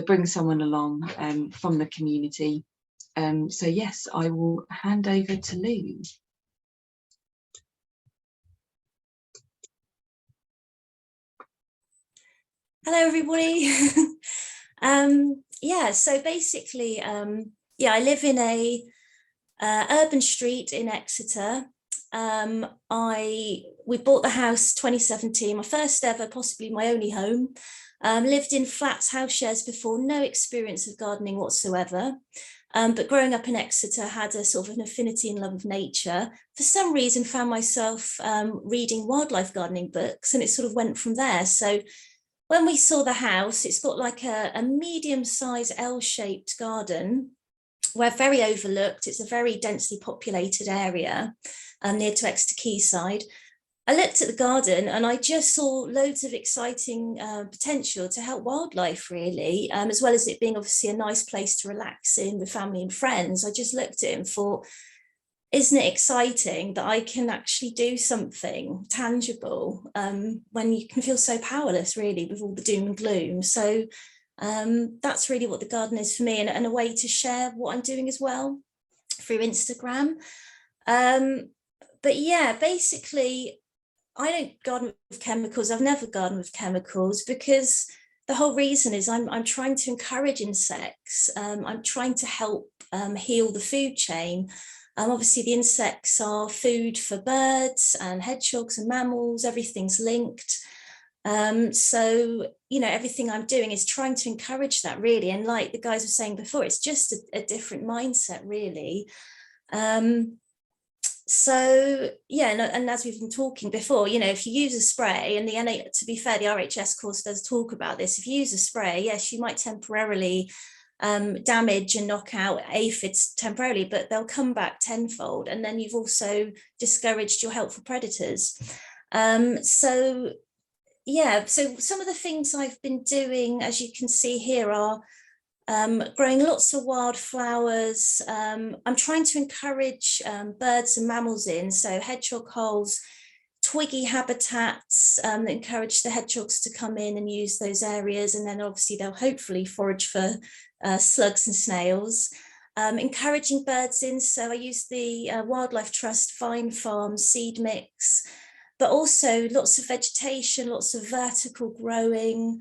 bring someone along from the community. So yes, I will hand over to Lou. Hello, everybody. Yeah, so basically, yeah, I live in a urban street in Exeter. We bought the house 2017, my first ever, possibly my only home. Lived in flats, house shares before, no experience of gardening whatsoever. But growing up in Exeter, had a sort of an affinity and love of nature. For some reason, found myself reading wildlife gardening books, and it sort of went from there. So when we saw the house, it's got like a medium-sized L-shaped garden. We're very overlooked. It's a very densely populated area near to Exeter Quayside. I looked at the garden and I just saw loads of exciting potential to help wildlife, really, as well as it being obviously a nice place to relax in with family and friends. I just looked at it and thought, isn't it exciting that I can actually do something tangible when you can feel so powerless, really, with all the doom and gloom? So that's really what the garden is for me, and a way to share what I'm doing as well through Instagram. But yeah, basically, I don't garden with chemicals. I've never gardened with chemicals because the whole reason is I'm trying to encourage insects. I'm trying to help heal the food chain. Obviously, the insects are food for birds and hedgehogs and mammals. Everything's linked. So, you know, everything I'm doing is trying to encourage that, really. And like the guys were saying before, it's just a different mindset, really. So yeah, and as we've been talking before, you know, if you use a spray, and to be fair, the RHS course does talk about this. If you use a spray, yes, you might temporarily damage and knock out aphids temporarily, but they'll come back tenfold, and then you've also discouraged your helpful predators. So yeah, so some of the things I've been doing, as you can see here, are growing lots of wildflowers. I'm trying to encourage birds and mammals in, so hedgehog holes, twiggy habitats that encourage the hedgehogs to come in and use those areas, and then obviously they'll hopefully forage for slugs and snails. Encouraging birds in, so I use the Wildlife Trust Vine Farm seed mix, but also lots of vegetation, lots of vertical growing,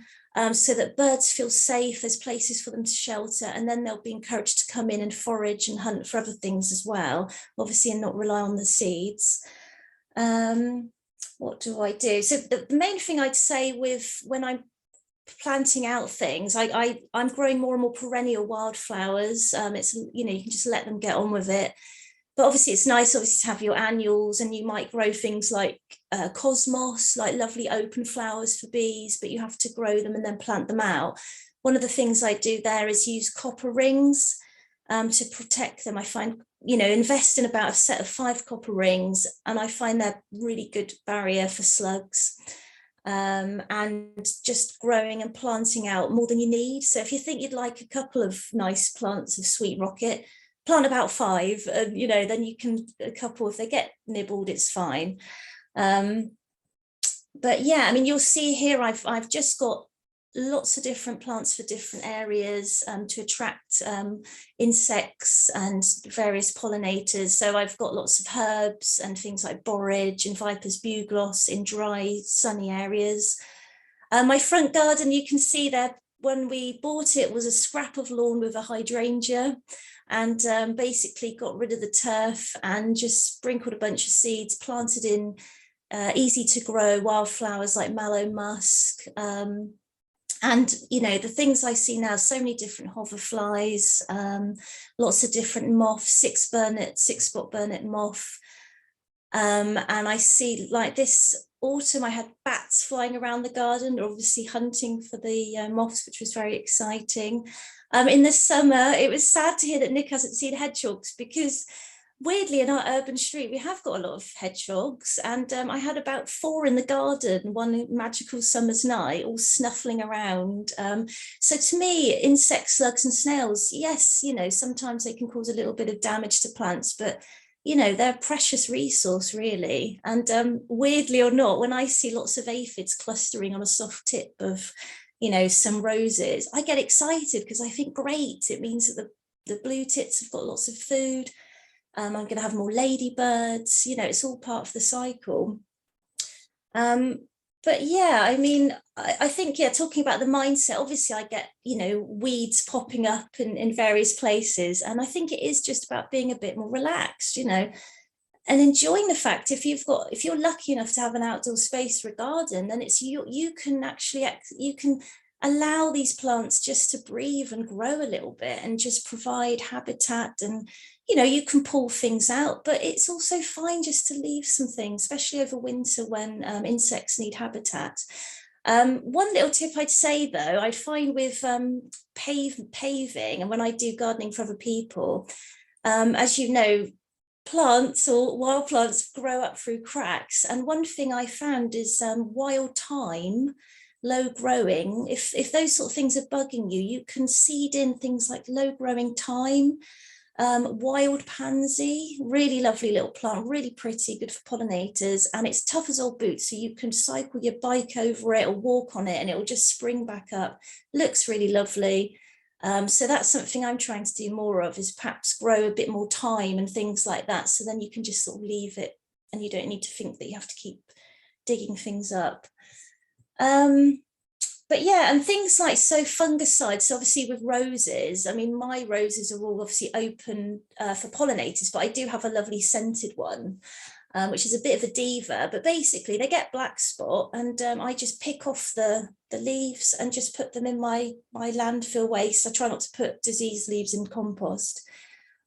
so that birds feel safe, there's places for them to shelter, and then they'll be encouraged to come in and forage and hunt for other things as well, obviously, and not rely on the seeds. What do I do? So the main thing I'd say with when I'm planting out things, I'm growing more and more perennial wildflowers. It's, you know, you can just let them get on with it. But obviously it's nice, obviously, to have your annuals, and you might grow things like cosmos, like lovely open flowers for bees, but you have to grow them and then plant them out. One of the things I do there is use copper rings to protect them. I find, you know, invest in about a set of 5 copper rings, and I find they're really good barrier for slugs. And just growing and planting out more than you need. So if you think you'd like a couple of nice plants of sweet rocket, plant about 5, and you know, then you can, a couple, if they get nibbled, it's fine. But yeah, I mean, you'll see here I've just got lots of different plants for different areas to attract insects and various pollinators. So I've got lots of herbs and things like borage and viper's bugloss in dry, sunny areas. My front garden, you can see there, when we bought it, was a scrap of lawn with a hydrangea, and basically got rid of the turf and just sprinkled a bunch of seeds, planted in easy to grow wildflowers like mallow musk. And, you know, the things I see now, so many different hoverflies, lots of different moths, six-spot burnet moth. And I see, like this autumn, I had bats flying around the garden, obviously hunting for the moths, which was very exciting. In the summer, it was sad to hear that Nick hasn't seen hedgehogs, because weirdly, in our urban street, we have got a lot of hedgehogs, and I had about 4 in the garden one magical summer's night, all snuffling around. So to me, insects, slugs and snails, yes, you know, sometimes they can cause a little bit of damage to plants, but you know, they're a precious resource, really. And weirdly or not, when I see lots of aphids clustering on a soft tip of, you know, some roses, I get excited because I think, great, it means that the blue tits have got lots of food. I'm going to have more ladybirds, you know, it's all part of the cycle. But yeah, I mean, I think, yeah, talking about the mindset, obviously I get, you know, weeds popping up in various places. And I think it is just about being a bit more relaxed, you know, and enjoying the fact if you're lucky enough to have an outdoor space for a garden, then it's you can actually, you can allow these plants just to breathe and grow a little bit and just provide habitat. And you know, you can pull things out, but it's also fine just to leave some things, especially over winter when insects need habitat. One little tip I'd say, though, I find with paving, and when I do gardening for other people, as you know, plants or wild plants grow up through cracks. And one thing I found is wild thyme, low growing, if those sort of things are bugging you, you can seed in things like low growing thyme. Wild pansy, really lovely little plant, really pretty, good for pollinators, and it's tough as old boots, so you can cycle your bike over it or walk on it and it will just spring back up. Looks really lovely. So that's something I'm trying to do more of, is perhaps grow a bit more thyme and things like that, so then you can just sort of leave it and you don't need to think that you have to keep digging things up. But yeah, and things like, so fungicides, obviously with roses, I mean, my roses are all obviously open for pollinators, but I do have a lovely scented one, which is a bit of a diva, but basically they get black spot, and I just pick off the leaves and just put them in my landfill waste. I try not to put diseased leaves in compost,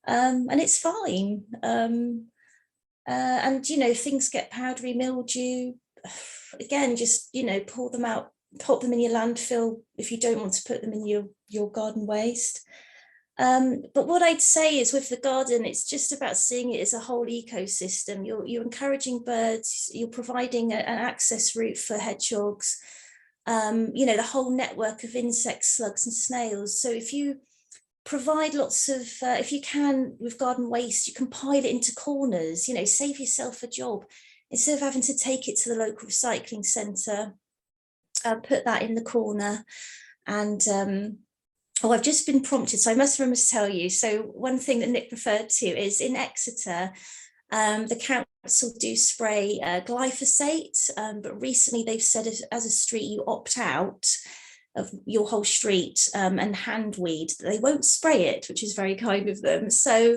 and it's fine. And, you know, things get powdery mildew, again, just, you know, pull them out, put them in your landfill if you don't want to put them in your garden waste. But what I'd say is, with the garden, it's just about seeing it as a whole ecosystem. You're encouraging birds, you're providing an access route for hedgehogs, you know, the whole network of insects, slugs and snails. So if you provide lots of, if you can, with garden waste, you can pile it into corners, you know, save yourself a job. Instead of having to take it to the local recycling centre, put that in the corner. And oh, I've just been prompted, so I must remember to tell you. So one thing that Nick referred to is, in Exeter, the council do spray glyphosate, but recently they've said, as a street, you opt out of your whole street and hand weed. They won't spray it, which is very kind of them. So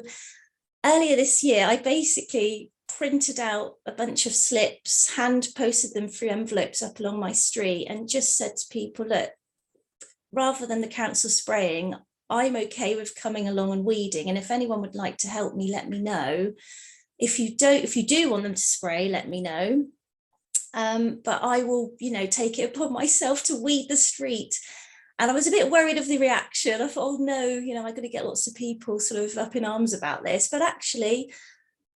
earlier this year, I basically printed out a bunch of slips, hand posted them through envelopes up along my street, and just said to people, look, rather than the council spraying, I'm okay with coming along and weeding. And if anyone would like to help me, let me know. If you do want them to spray, let me know. But I will, you know, take it upon myself to weed the street. And I was a bit worried of the reaction. I thought, oh no, you know, I'm going to get lots of people sort of up in arms about this. But actually,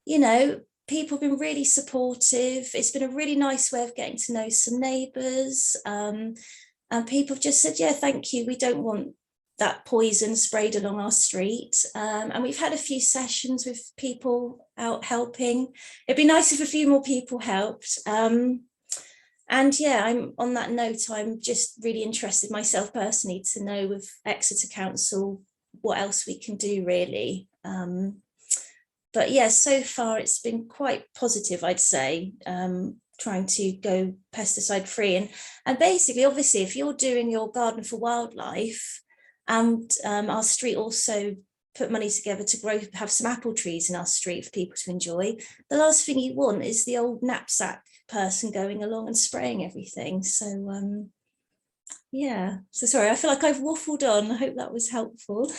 you know, people have been really supportive. It's been a really nice way of getting to know some neighbours. And people have just said, yeah, thank you. We don't want that poison sprayed along our street. And we've had a few sessions with people out helping. It'd be nice if a few more people helped. And yeah, I'm on that note, I'm just really interested myself personally to know with Exeter Council what else we can do, really. But yeah, so far it's been quite positive, I'd say, trying to go pesticide free. And basically, obviously, if you're doing your garden for wildlife, and our street also put money together to have some apple trees in our street for people to enjoy, the last thing you want is the old knapsack person going along and spraying everything. So yeah, so sorry, I feel like I've waffled on. I hope that was helpful.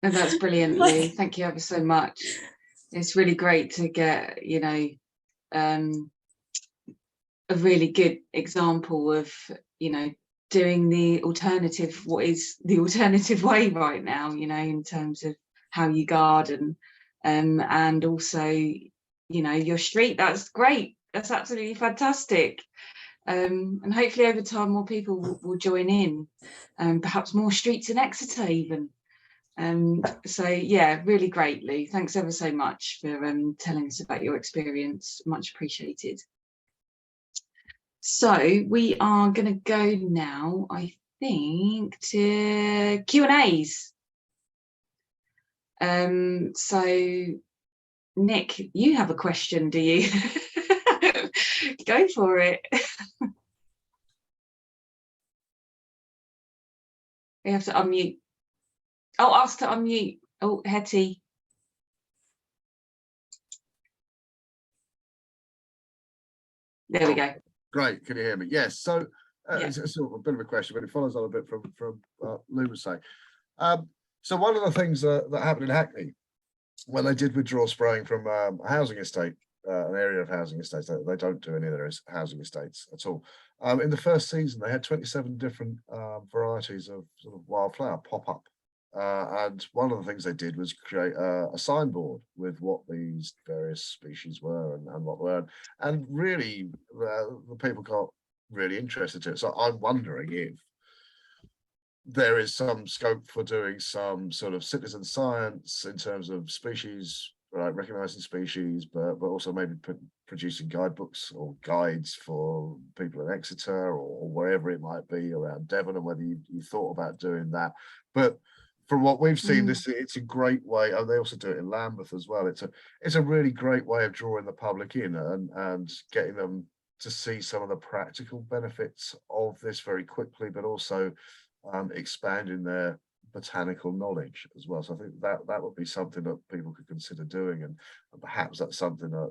And that's brilliant, Lou. Thank you ever so much. It's really great to get, you know, a really good example of, you know, doing the alternative, what is the alternative way right now, you know, in terms of how you garden, and also, you know, your street. That's great. That's absolutely fantastic. And hopefully over time more people will join in, perhaps more streets in Exeter even. So yeah, really great, Lou. Thanks ever so much for telling us about your experience. Much appreciated. So we are going to go now, I think, to Q&As. So Nick, you have a question, do you? Go for it. We have to unmute. Oh, ask to unmute. Oh, Hetty. There we go. Great, can you hear me? Yes, so Yeah. it's sort of a bit of a question, but it follows on a bit from Lou was saying. So one of the things that happened in Hackney, when they did withdraw spraying from a housing estate, an area of housing estates, they don't do any of their housing estates at all. In the first season, they had 27 different varieties of sort of wildflower pop up. And one of the things they did was create a signboard with what these various species were and what were. And really, the people got really interested in it. So I'm wondering if there is some scope for doing some sort of citizen science in terms of species, right, recognizing species, but also maybe producing guidebooks or guides for people in Exeter or wherever it might be around Devon, and whether you thought about doing that. But from what we've seen, it's a great way, and they also do it in Lambeth as well. It's a really great way of drawing the public in and getting them to see some of the practical benefits of this very quickly, but also expanding their botanical knowledge as well. So I think that would be something that people could consider doing, and perhaps that's something that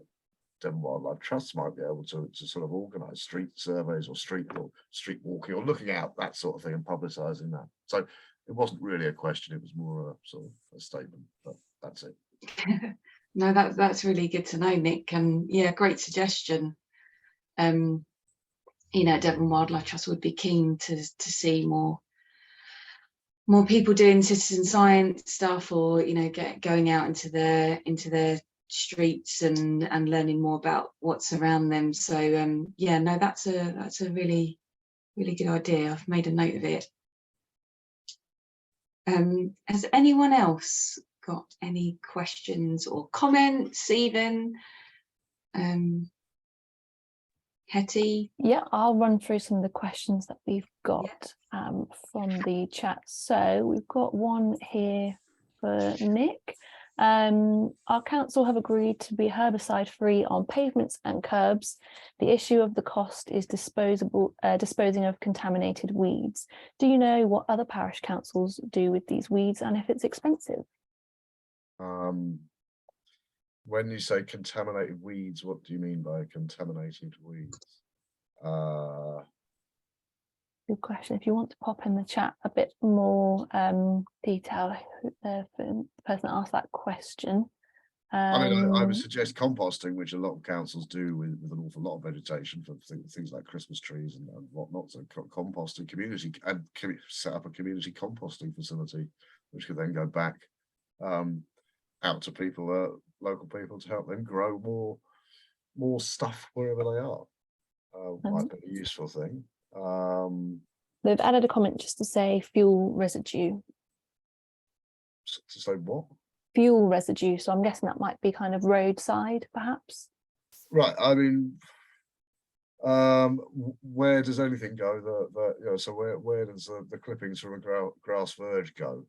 Devon Wildlife Trusts might be able to sort of organise street surveys or street walking or looking out, that sort of thing, and publicising that. So it wasn't really a question, it was more a sort of a statement, but that's it. No, that's really good to know, Nick, and yeah, great suggestion. You know, Devon Wildlife Trust would be keen to see more people doing citizen science stuff, or you know, going out into their streets and learning more about what's around them. So yeah, no, that's a really good idea. I've made a note of it. Has anyone else got any questions or comments even? Hetty? Yeah, I'll run through some of the questions that we've got from the chat. So we've got one here for Nick. Our council have agreed to be herbicide free on pavements and curbs. The issue of the cost is disposing of contaminated weeds. Do you know what other parish councils do with these weeds and if it's expensive? When you say contaminated weeds, what do you mean by contaminated weeds? Good question. If you want to pop in the chat a bit more detail for the person that asked that question. I mean, I would suggest composting, which a lot of councils do with an awful lot of vegetation for things like Christmas trees and whatnot. So composting, set up a community composting facility, which could then go back out to people, local people, to help them grow more stuff wherever they are. Might be a useful thing. They've added a comment just to say fuel residue. To say what? Fuel residue. So I'm guessing that might be kind of roadside, perhaps. Right. I mean, where does anything go? So where does the clippings from a grass verge go?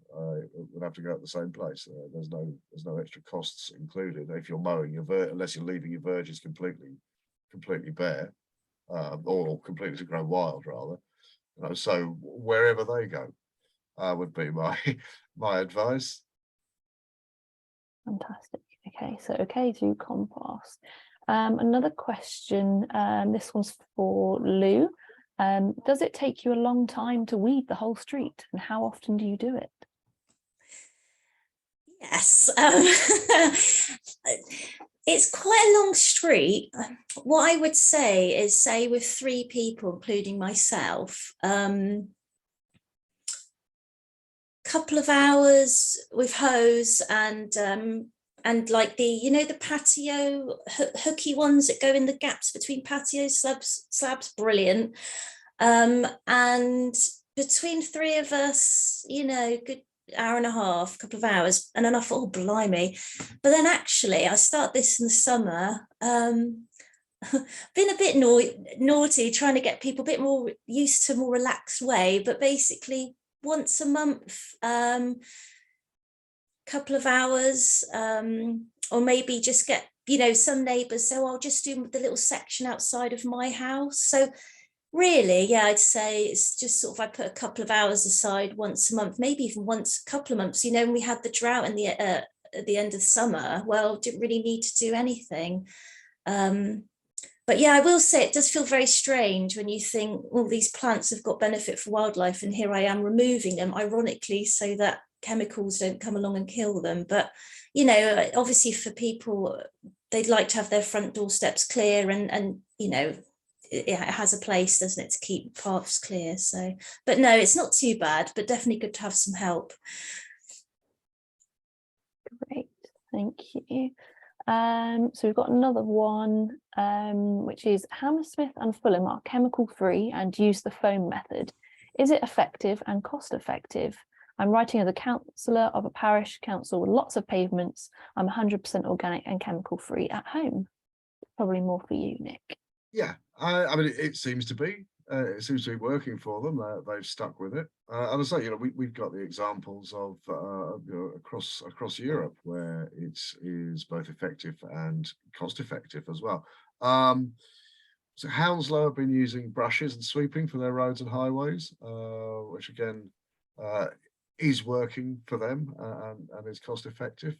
It would have to go at the same place. There's no extra costs included if you're mowing your unless you're leaving your verges completely bare, or completely to grow wild rather. So wherever they go would be my advice. Fantastic. Okay, so okay to compost. Another question, this one's for Lou. Does it take you a long time to weed the whole street, and how often do you do it? Yes, it's quite a long street. What I would say is, say with 3 people, including myself, couple of hours with hose and like the patio hooky ones that go in the gaps between patio slabs, brilliant. And between 3 of us, good hour and a half, a couple of hours, and then I thought, oh blimey. But then actually I start this in the summer, been a bit naughty, trying to get people a bit more used to a more relaxed way, but basically once a month, couple of hours, or maybe just get, some neighbours say, oh, I'll just do the little section outside of my house. So really, yeah, I'd say it's just sort of, I put a couple of hours aside once a month, maybe even once a couple of months. When we had the drought in the at the end of summer, well, didn't really need to do anything. But yeah, I will say it does feel very strange when you think, well, these plants have got benefit for wildlife, and here I am removing them, ironically, so that chemicals don't come along and kill them. But, obviously for people, they'd like to have their front doorsteps clear, and it has a place, doesn't it, to keep paths clear. So, but no, it's not too bad, but definitely good to have some help. Great, thank you. So we've got another one, which is Hammersmith and Fulham are chemical free and use the foam method. Is it effective and cost effective? I'm writing as a councillor of a parish council with lots of pavements. I'm 100% organic and chemical free at home. Probably more for you, Nick. Yeah, I mean, it seems to be. It seems to be working for them. They've stuck with it. And I say, we've got the examples of across Europe where it is both effective and cost effective as well. So Hounslow have been using brushes and sweeping for their roads and highways, which again is working for them and is cost effective.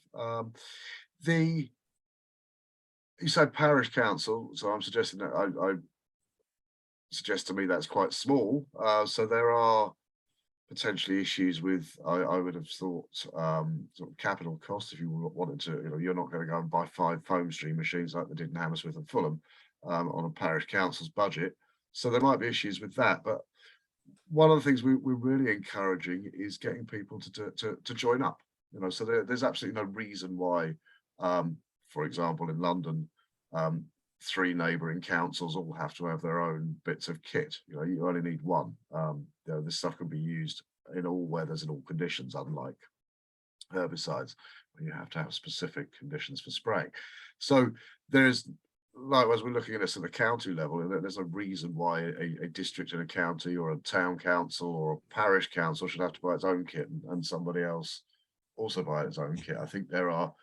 You said parish council, so I'm suggesting that I suggest to me that's quite small. So there are potentially issues with, I would have thought, sort of capital costs if you wanted to, you're not going to go and buy 5 foam stream machines like they did in Hammersmith and Fulham on a parish council's budget. So there might be issues with that. But one of the things we're really encouraging is getting people to join up. So there's absolutely no reason why, for example, in London, 3 neighbouring councils all have to have their own bits of kit. You only need one. This stuff can be used in all weathers and all conditions, unlike herbicides, where you have to have specific conditions for spraying. So there's, likewise, we're looking at this at the county level, and there's a reason why a district in a county or a town council or a parish council should have to buy its own kit and somebody else also buy its own kit. I think there are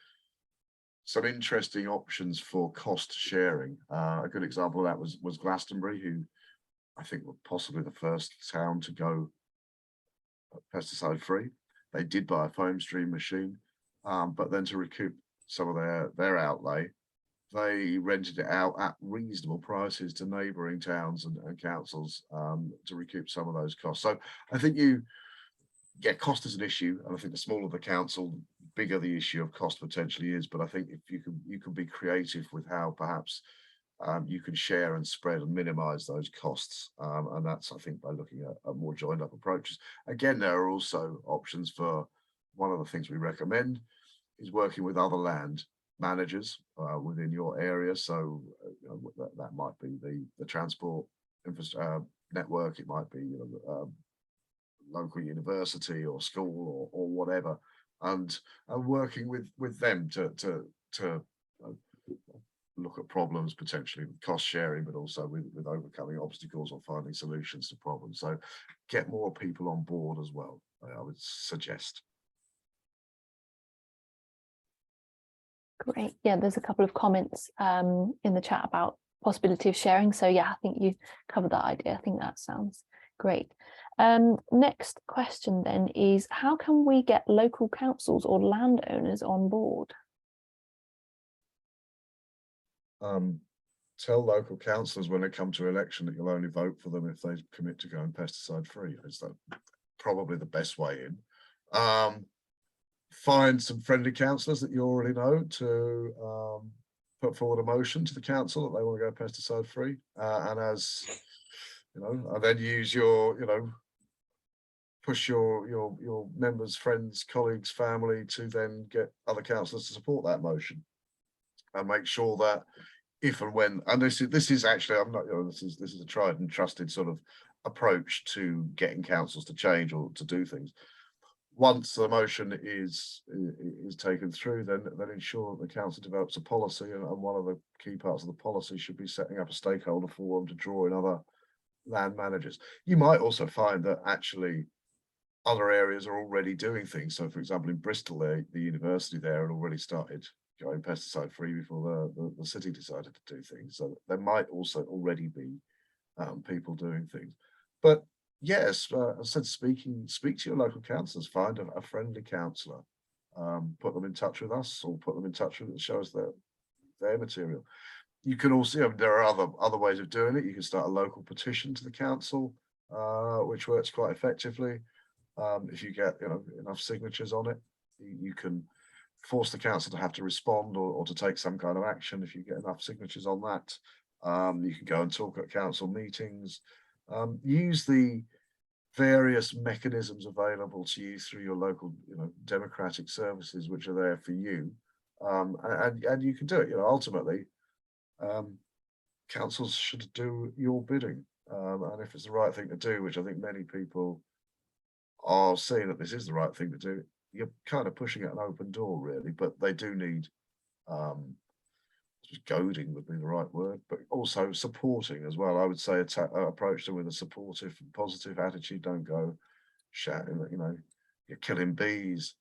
some interesting options for cost sharing. A good example of that was Glastonbury, who I think were possibly the first town to go pesticide free. They did buy a foam stream machine, but then to recoup some of their outlay, they rented it out at reasonable prices to neighbouring towns and councils to recoup some of those costs. So I think cost is an issue, and I think the smaller the council, bigger the issue of cost potentially is. But I think if you can be creative with how perhaps you can share and spread and minimise those costs, and that's, I think, by looking at more joined up approaches. Again, there are also options for, one of the things we recommend is working with other land managers within your area. So that might be the transport infrastructure network, it might be local university or school or whatever, and working with them to look at problems, potentially with cost sharing, but also with overcoming obstacles or finding solutions to problems. So get more people on board as well, I would suggest. Great. Yeah, there's a couple of comments in the chat about possibility of sharing. So yeah, I think you covered that idea. I think that sounds great. Next question then is, how can we get local councils or landowners on board? Tell local councillors when they come to election that you'll only vote for them if they commit to going pesticide free. Is that probably the best way in? Find some friendly councillors that you already know to put forward a motion to the council that they want to go pesticide free, and as and then use your push your members, friends, colleagues, family to then get other councillors to support that motion, and make sure that if and when, and this is actually, I'm not, this is a tried and trusted sort of approach to getting councils to change or to do things. once the motion is taken through, then ensure that the council develops a policy, and one of the key parts of the policy should be setting up a stakeholder forum to draw in other land managers. You might also find that actually other areas are already doing things. So, for example, in Bristol, the university there had already started going pesticide free before the city decided to do things. So there might also already be people doing things. But yes, I said speak to your local councillors, find a friendly councillor, put them in touch with us, or put them in touch with show us their material. You can also, there are other ways of doing it. You can start a local petition to the council, which works quite effectively. If you get enough signatures on it, you can force the council to have to respond or to take some kind of action. If you get enough signatures on that, you can go and talk at council meetings. Use the various mechanisms available to you through your local democratic services, which are there for you, and you can do it. Ultimately, councils should do your bidding, and if it's the right thing to do, which I think many people are seeing that this is the right thing to do, you're kind of pushing at an open door, really. But they do need goading would be the right word, but also supporting as well. I would say approach them with a supportive and positive attitude. Don't go shouting that you're killing bees,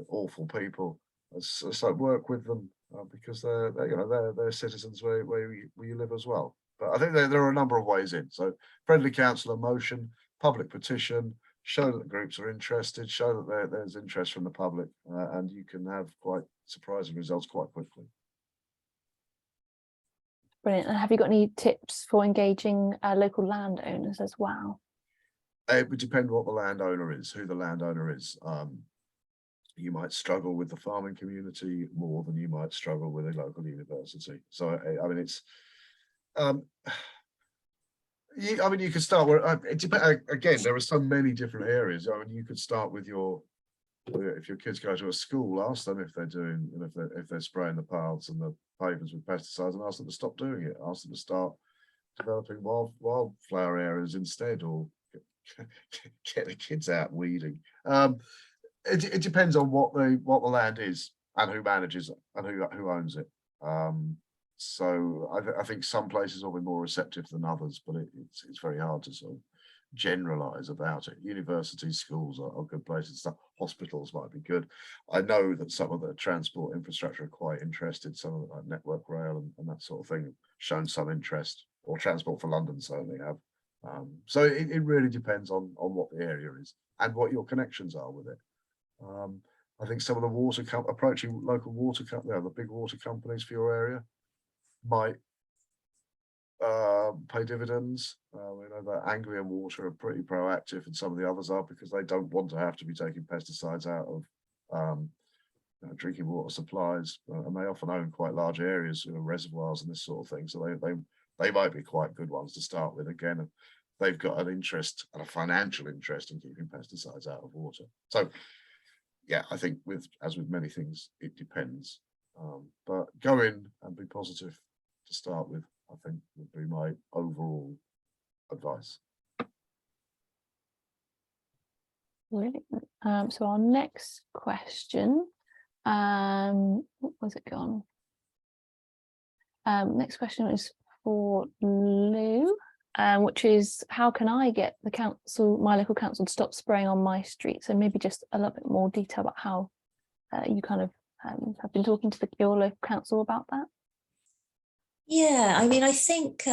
awful people. It's like work with them because they're citizens where you live as well. But I think there are a number of ways in. So friendly councillor motion, public petition, show that the groups are interested, show that there's interest from the public, and you can have quite surprising results quite quickly. Brilliant. And have you got any tips for engaging local landowners as well? It would depend what the landowner is, who the landowner is. You might struggle with the farming community more than you might struggle with a local university. So, I mean, it's, you could start where, it depends. Again, there are so many different areas. I mean, you could start with if your kids go to a school, ask them if they're doing, if they're spraying the paths and the pavements with pesticides, and ask them to stop doing it. Ask them to start developing wildflower areas instead, or get the kids out weeding. It depends on what the land is and who manages it and who owns it. So I think some places will be more receptive than others, but it's very hard to sort of generalize about it. Universities, schools are good places. Hospitals might be good. I know that some of the transport infrastructure are quite interested. Some of like Network Rail and that sort of thing have shown some interest, or Transport for London certainly have. So it really depends on what the area is and what your connections are with it. I think some of the approaching local water companies, the big water companies for your area, might pay dividends. We know that Anglian Water are pretty proactive, and some of the others are, because they don't want to have to be taking pesticides out of drinking water supplies, and they often own quite large areas, reservoirs and this sort of thing. So they might be quite good ones to start with. Again, they've got an interest and a financial interest in keeping pesticides out of water. So yeah, I think as with many things, it depends. But go in and be positive to start with, I think, would be my overall advice. Brilliant. So our next question, what was it gone? Next question is for Lou, which is, how can I get my local council to stop spraying on my street? So maybe just a little bit more detail about how you kind of have been talking to your local council about that. Yeah, I mean, I think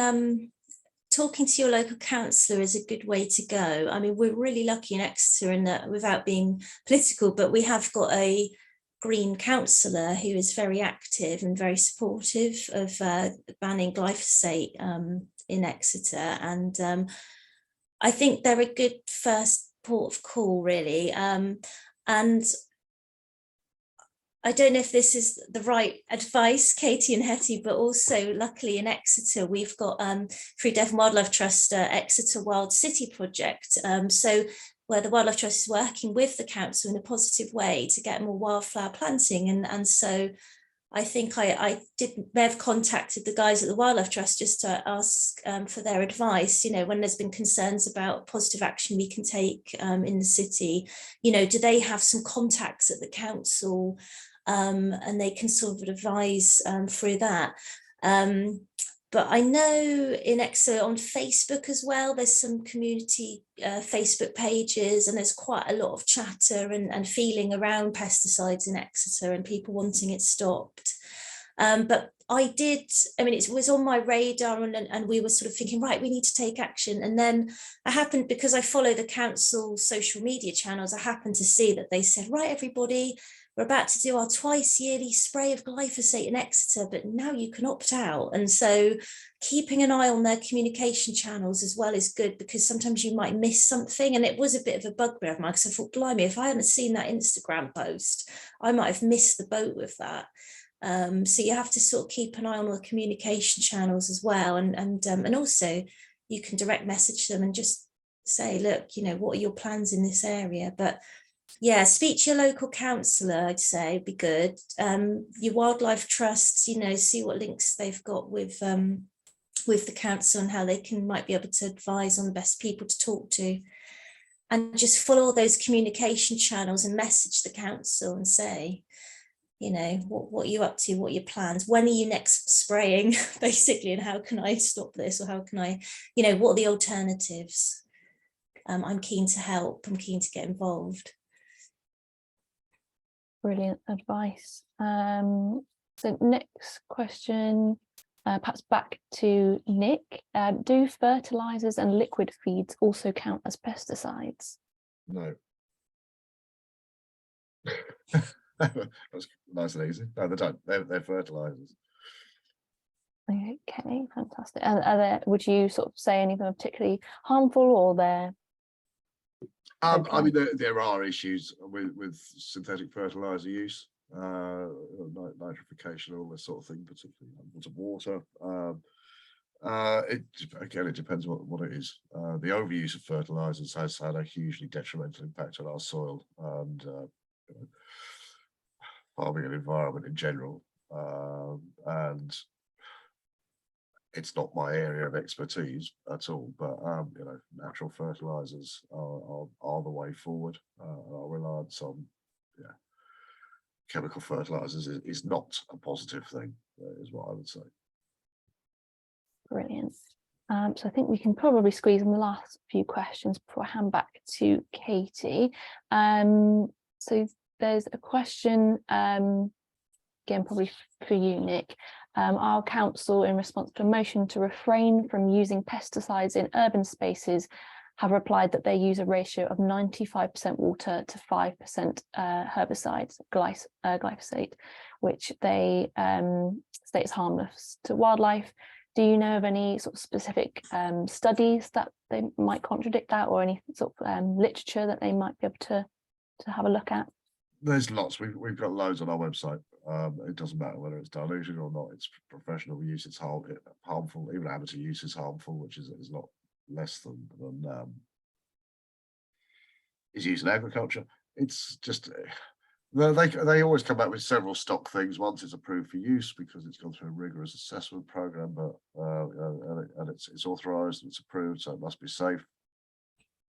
talking to your local councillor is a good way to go. I mean, we're really lucky in Exeter in that, without being political, but we have got a Green councillor who is very active and very supportive of banning glyphosate in Exeter. And I think they're a good first port of call, really. And I don't know if this is the right advice, Katie and Hetty, but also luckily in Exeter, we've got through Devon Wildlife Trust, Exeter Wild City project. So where the Wildlife Trust is working with the council in a positive way to get more wildflower planting. And so I think I may have contacted the guys at the Wildlife Trust just to ask for their advice, you know, when there's been concerns about positive action we can take in the city, you know, do they have some contacts at the council and they can sort of advise through that. But I know in Exeter on Facebook as well, there's some community Facebook pages, and there's quite a lot of chatter and feeling around pesticides in Exeter and people wanting it stopped. But I mean, it was on my radar, and we were sort of thinking, right, we need to take action. And then I happened, because I follow the council social media channels, I happened to see that they said, right, everybody, we're about to do our twice yearly spray of glyphosate in Exeter, but now you can opt out. And so keeping an eye on their communication channels as well is good, because sometimes you might miss something. And it was a bit of a bugbear of mine, because I thought, blimey, if I hadn't seen that Instagram post, I might have missed the boat with that. So you have to sort of keep an eye on the communication channels as well. And also you can direct message them and just say, look, you know, what are your plans in this area? But yeah, speak to your local councillor, I'd say, would be good. Your wildlife trusts, you know, see what links they've got with the council and how they might be able to advise on the best people to talk to. And just follow those communication channels and message the council and say, you know, what are you up to, what are your plans, when are you next spraying, basically, and how can I stop this, or how can I, you know, what are the alternatives? I'm keen to help, I'm keen to get involved. Brilliant advice. So next question, perhaps back to Nick. Do fertilizers and liquid feeds also count as pesticides? No. That's nice and easy. No, they don't. They're fertilizers. Okay, fantastic. Are there, would you sort of say anything particularly harmful, or they're okay? I mean, there are issues with synthetic fertilizer use, nitrification, all this sort of thing, particularly water. It depends what it is. The overuse of fertilizers has had a hugely detrimental impact on our soil and you know, farming and environment in general. And it's not my area of expertise at all, but you know, natural fertilizers are the way forward. Our reliance on chemical fertilizers is not a positive thing, is what I would say. Brilliant. So I think we can probably squeeze in the last few questions before I hand back to Katie. So there's a question, again, probably for you, Nick. Our council, in response to a motion to refrain from using pesticides in urban spaces, have replied that they use a ratio of 95% water to 5% herbicides, glyphosate, which they state is harmless to wildlife. Do you know of any sort of specific studies that they might contradict that, or any sort of literature that they might be able to have a look at? There's lots. We've got loads on our website. It doesn't matter whether it's dilution or not. It's professional use. It's harmful. Even amateur use is harmful, which is not less than is used in agriculture. It's just they always come back with several stock things. Once it's approved for use because it's gone through a rigorous assessment program, but and it's authorised and it's approved, so it must be safe.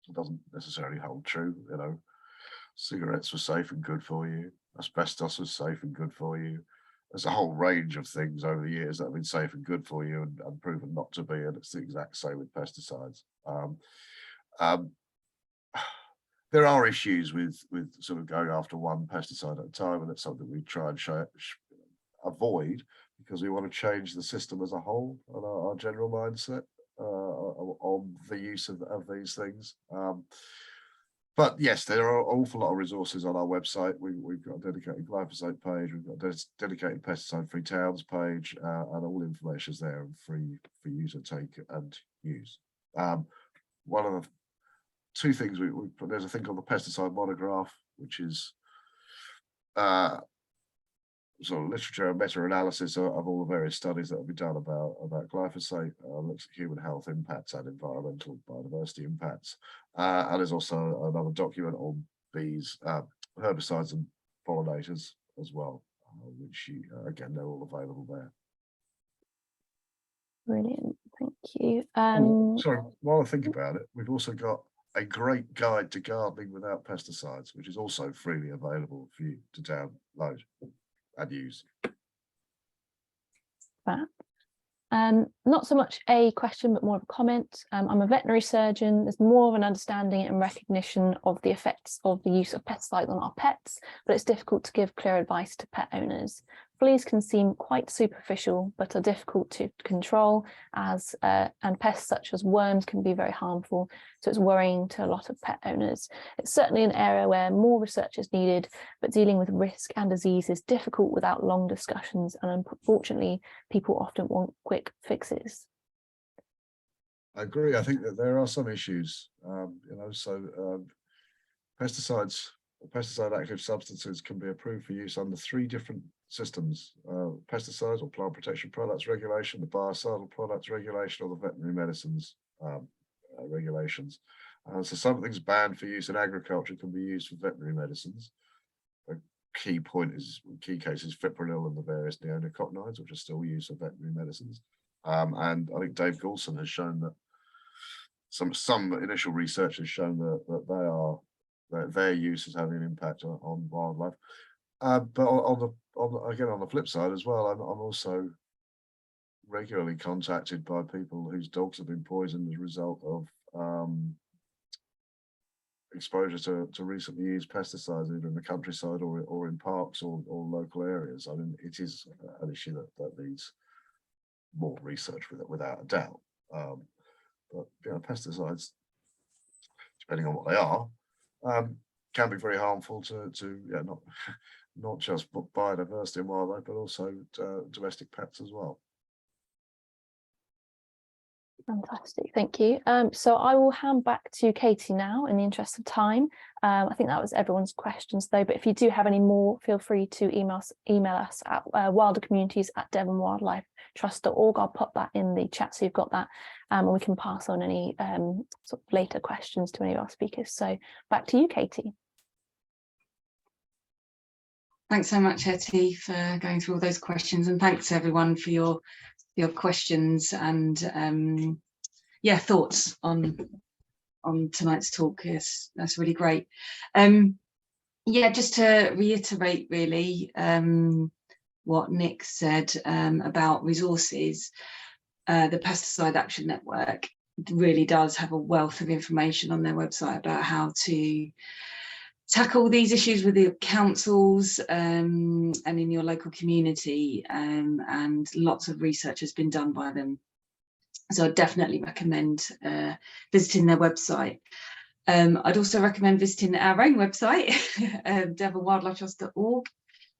It doesn't necessarily hold true. You know, cigarettes were safe and good for you. Asbestos was safe and good for you. There's a whole range of things over the years that have been safe and good for you and proven not to be, and it's the exact same with pesticides. There are issues with sort of going after one pesticide at a time, and it's something we try and avoid, because we want to change the system as a whole and our general mindset on the use of these things. But yes, there are an awful lot of resources on our website. We've got a dedicated glyphosate page, we've got a dedicated pesticide-free towns page, and all the information is there and free for you to take and use. One of the two things we put, there's a thing called the pesticide monograph, which is sort of literature and meta-analysis of all the various studies that have been done about glyphosate, looks at human health impacts and environmental biodiversity impacts. And there's also another document on bees, herbicides and pollinators as well. which again, they're all available there. Brilliant, thank you. Sorry, while I think about it, we've also got a great guide to gardening without pesticides, which is also freely available for you to download and use. Not so much a question, but more of a comment. I'm a veterinary surgeon. There's more of an understanding and recognition of the effects of the use of pesticides on our pets, but it's difficult to give clear advice to pet owners. Fleas can seem quite superficial, but are difficult to control, and pests such as worms can be very harmful. So it's worrying to a lot of pet owners. It's certainly an area where more research is needed, but dealing with risk and disease is difficult without long discussions, and unfortunately, people often want quick fixes. I agree. I think that there are some issues, pesticides or pesticide active substances can be approved for use under 3 different systems: pesticides or plant protection products regulation, the biocidal products regulation, or the veterinary medicines regulations. So something's banned for use in agriculture can be used for veterinary medicines. A key point is, in key cases, fipronil and the various neonicotinoids, which are still used for veterinary medicines. And I think Dave Goulson has shown that some initial research has shown that their use is having an impact on wildlife. But on the flip side as well, I'm also regularly contacted by people whose dogs have been poisoned as a result of exposure to recently used pesticides, either in the countryside or in parks or local areas. I mean, it is an issue that needs more research without a doubt. But pesticides, depending on what they are, can be very harmful to not just biodiversity and wildlife, but also domestic pets as well. Fantastic, thank you. So I will hand back to Katie now in the interest of time. I think that was everyone's questions though, but if you do have any more, feel free to email us at wildercommunities@devonwildlifetrust.org. I'll pop that in the chat so you've got that, and we can pass on any sort of later questions to any of our speakers. So back to you, Katie. Thanks so much, Hetty, for going through all those questions, and thanks everyone for your questions and thoughts on tonight's talk. Yes, that's really great. Just to reiterate really what Nick said about resources, the Pesticide Action Network really does have a wealth of information on their website about how to tackle these issues with the councils and in your local community, and lots of research has been done by them. So I definitely recommend visiting their website. I'd also recommend visiting our own website, devonwildlifetrust.org,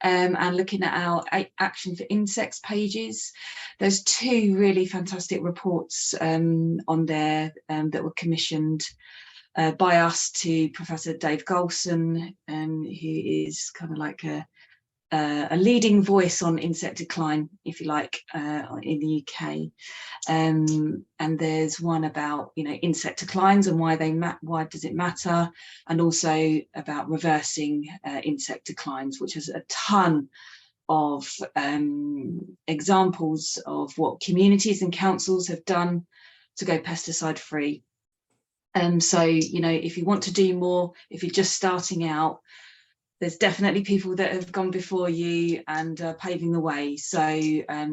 and looking at our Action for Insects pages. There's 2 really fantastic reports on there that were commissioned by us to Professor Dave Goulson, who is kind of like a leading voice on insect decline, if you like, in the UK. And there's one about insect declines and why does it matter, and also about reversing insect declines, which has a ton of examples of what communities and councils have done to go pesticide free. So, if you want to do more, if you're just starting out, there's definitely people that have gone before you and paving the way. So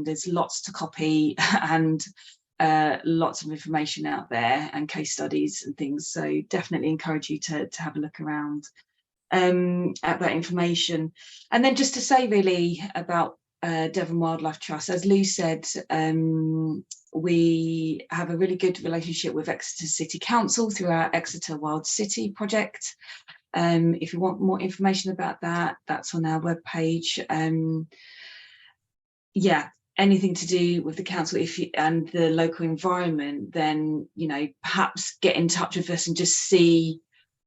there's lots to copy and lots of information out there and case studies and things. So definitely encourage you to have a look around at that information. And then just to say really about Devon Wildlife Trust, as Lou said, we have a really good relationship with Exeter City Council through our Exeter Wild City project. If you want more information about that, that's on our webpage. Anything to do with the council and the local environment, then perhaps get in touch with us and just see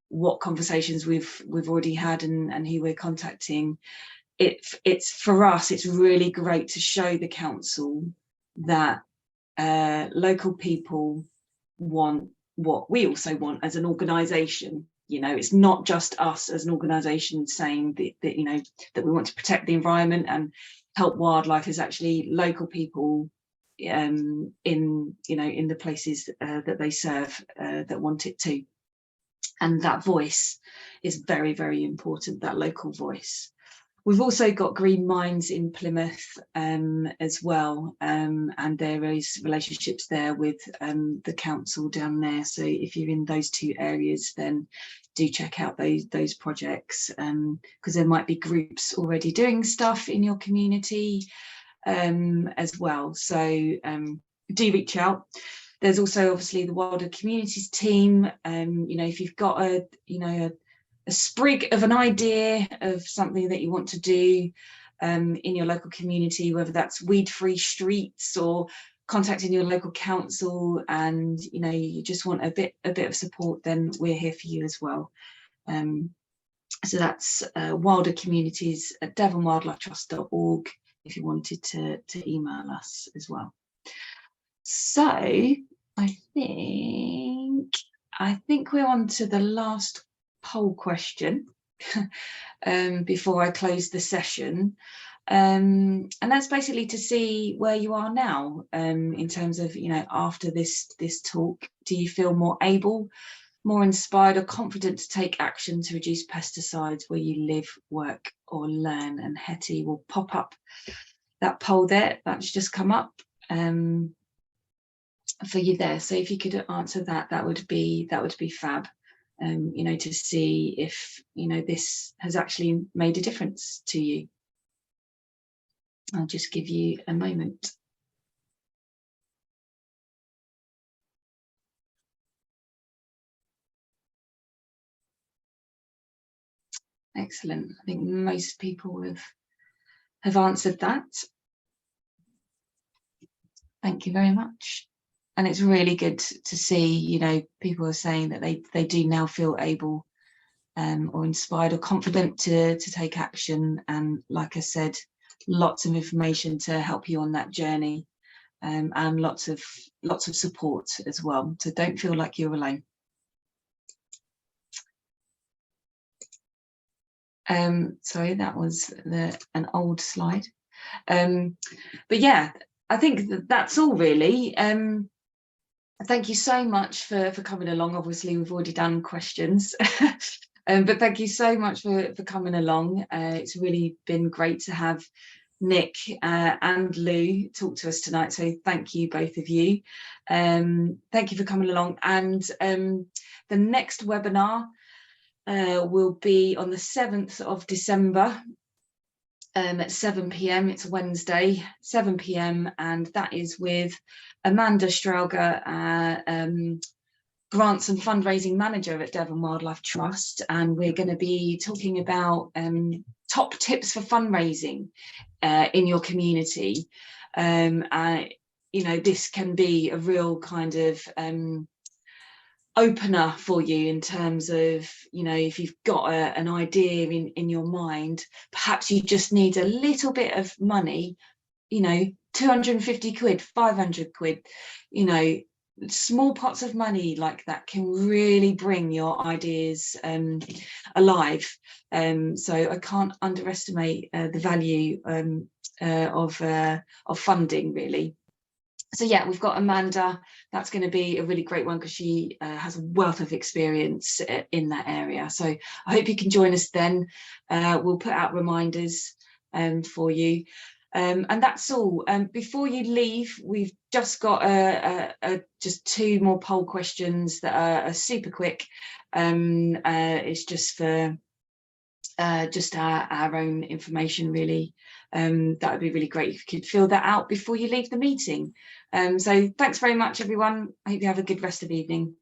what conversations we've already had and who we're contacting. It's for us, it's really great to show the council that local people want what we also want as an organisation, You know, it's not just us as an organisation saying that, you know, that we want to protect the environment and help wildlife. Is actually local people in, you know, in the places that they serve that want it to. And that voice is very, very important, that local voice. We've also got Green Minds in Plymouth as well, and there is relationships there with the council down there. So if you're in those two areas, then do check out those projects, because there might be groups already doing stuff in your community as well. So do reach out. There's also obviously the Wilder Communities team. You know, if you've got a sprig of an idea of something that you want to do in your local community, whether that's weed-free streets or contacting your local council, and you know, you just want a bit of support, then we're here for you as well. So that's Wilder Communities at devonwildlifetrust.org if you wanted to email us as well. So I think we're on to the last poll question before I close the session, and that's basically to see where you are now in terms of, you know, after this talk. Do you feel more able, more inspired or confident to take action to reduce pesticides where you live, work or learn? And Hetty will pop up that poll there that's just come up for you there. So if you could answer that, that would be fab. You know, to see if, you know, this has actually made a difference to you. I'll just give you a moment. Excellent. I think most people have answered that. Thank you very much. And it's really good to see, you know, people are saying that they do now feel able or inspired or confident to take action. And like I said, lots of information to help you on that journey, and lots of support as well. So don't feel like you're alone. Sorry, that was an old slide. But yeah, I think that's all really. Thank you so much for coming along. Obviously, we've already done questions. But thank you so much for coming along. It's really been great to have Nick and Lou talk to us tonight. So thank you, both of you. Thank you for coming along. And the next webinar will be on the 7th of December at 7 p.m. It's a Wednesday, 7 p.m. And that is with Amanda Strauger, Grants and Fundraising Manager at Devon Wildlife Trust. And we're going to be talking about top tips for fundraising in your community. You know, this can be a real kind of opener for you in terms of, you know, if you've got an idea in your mind, perhaps you just need a little bit of money, you know, 250 quid, 500 quid, you know, small pots of money like that can really bring your ideas alive. So I can't underestimate the value of funding, really. So yeah, we've got Amanda. That's going to be a really great one because she has a wealth of experience in that area. So I hope you can join us then. We'll put out reminders for you. And that's all. Before you leave, we've just got just 2 more poll questions that are super quick. It's just for just our own information, really. That would be really great if you could fill that out before you leave the meeting. So thanks very much, everyone. I hope you have a good rest of the evening.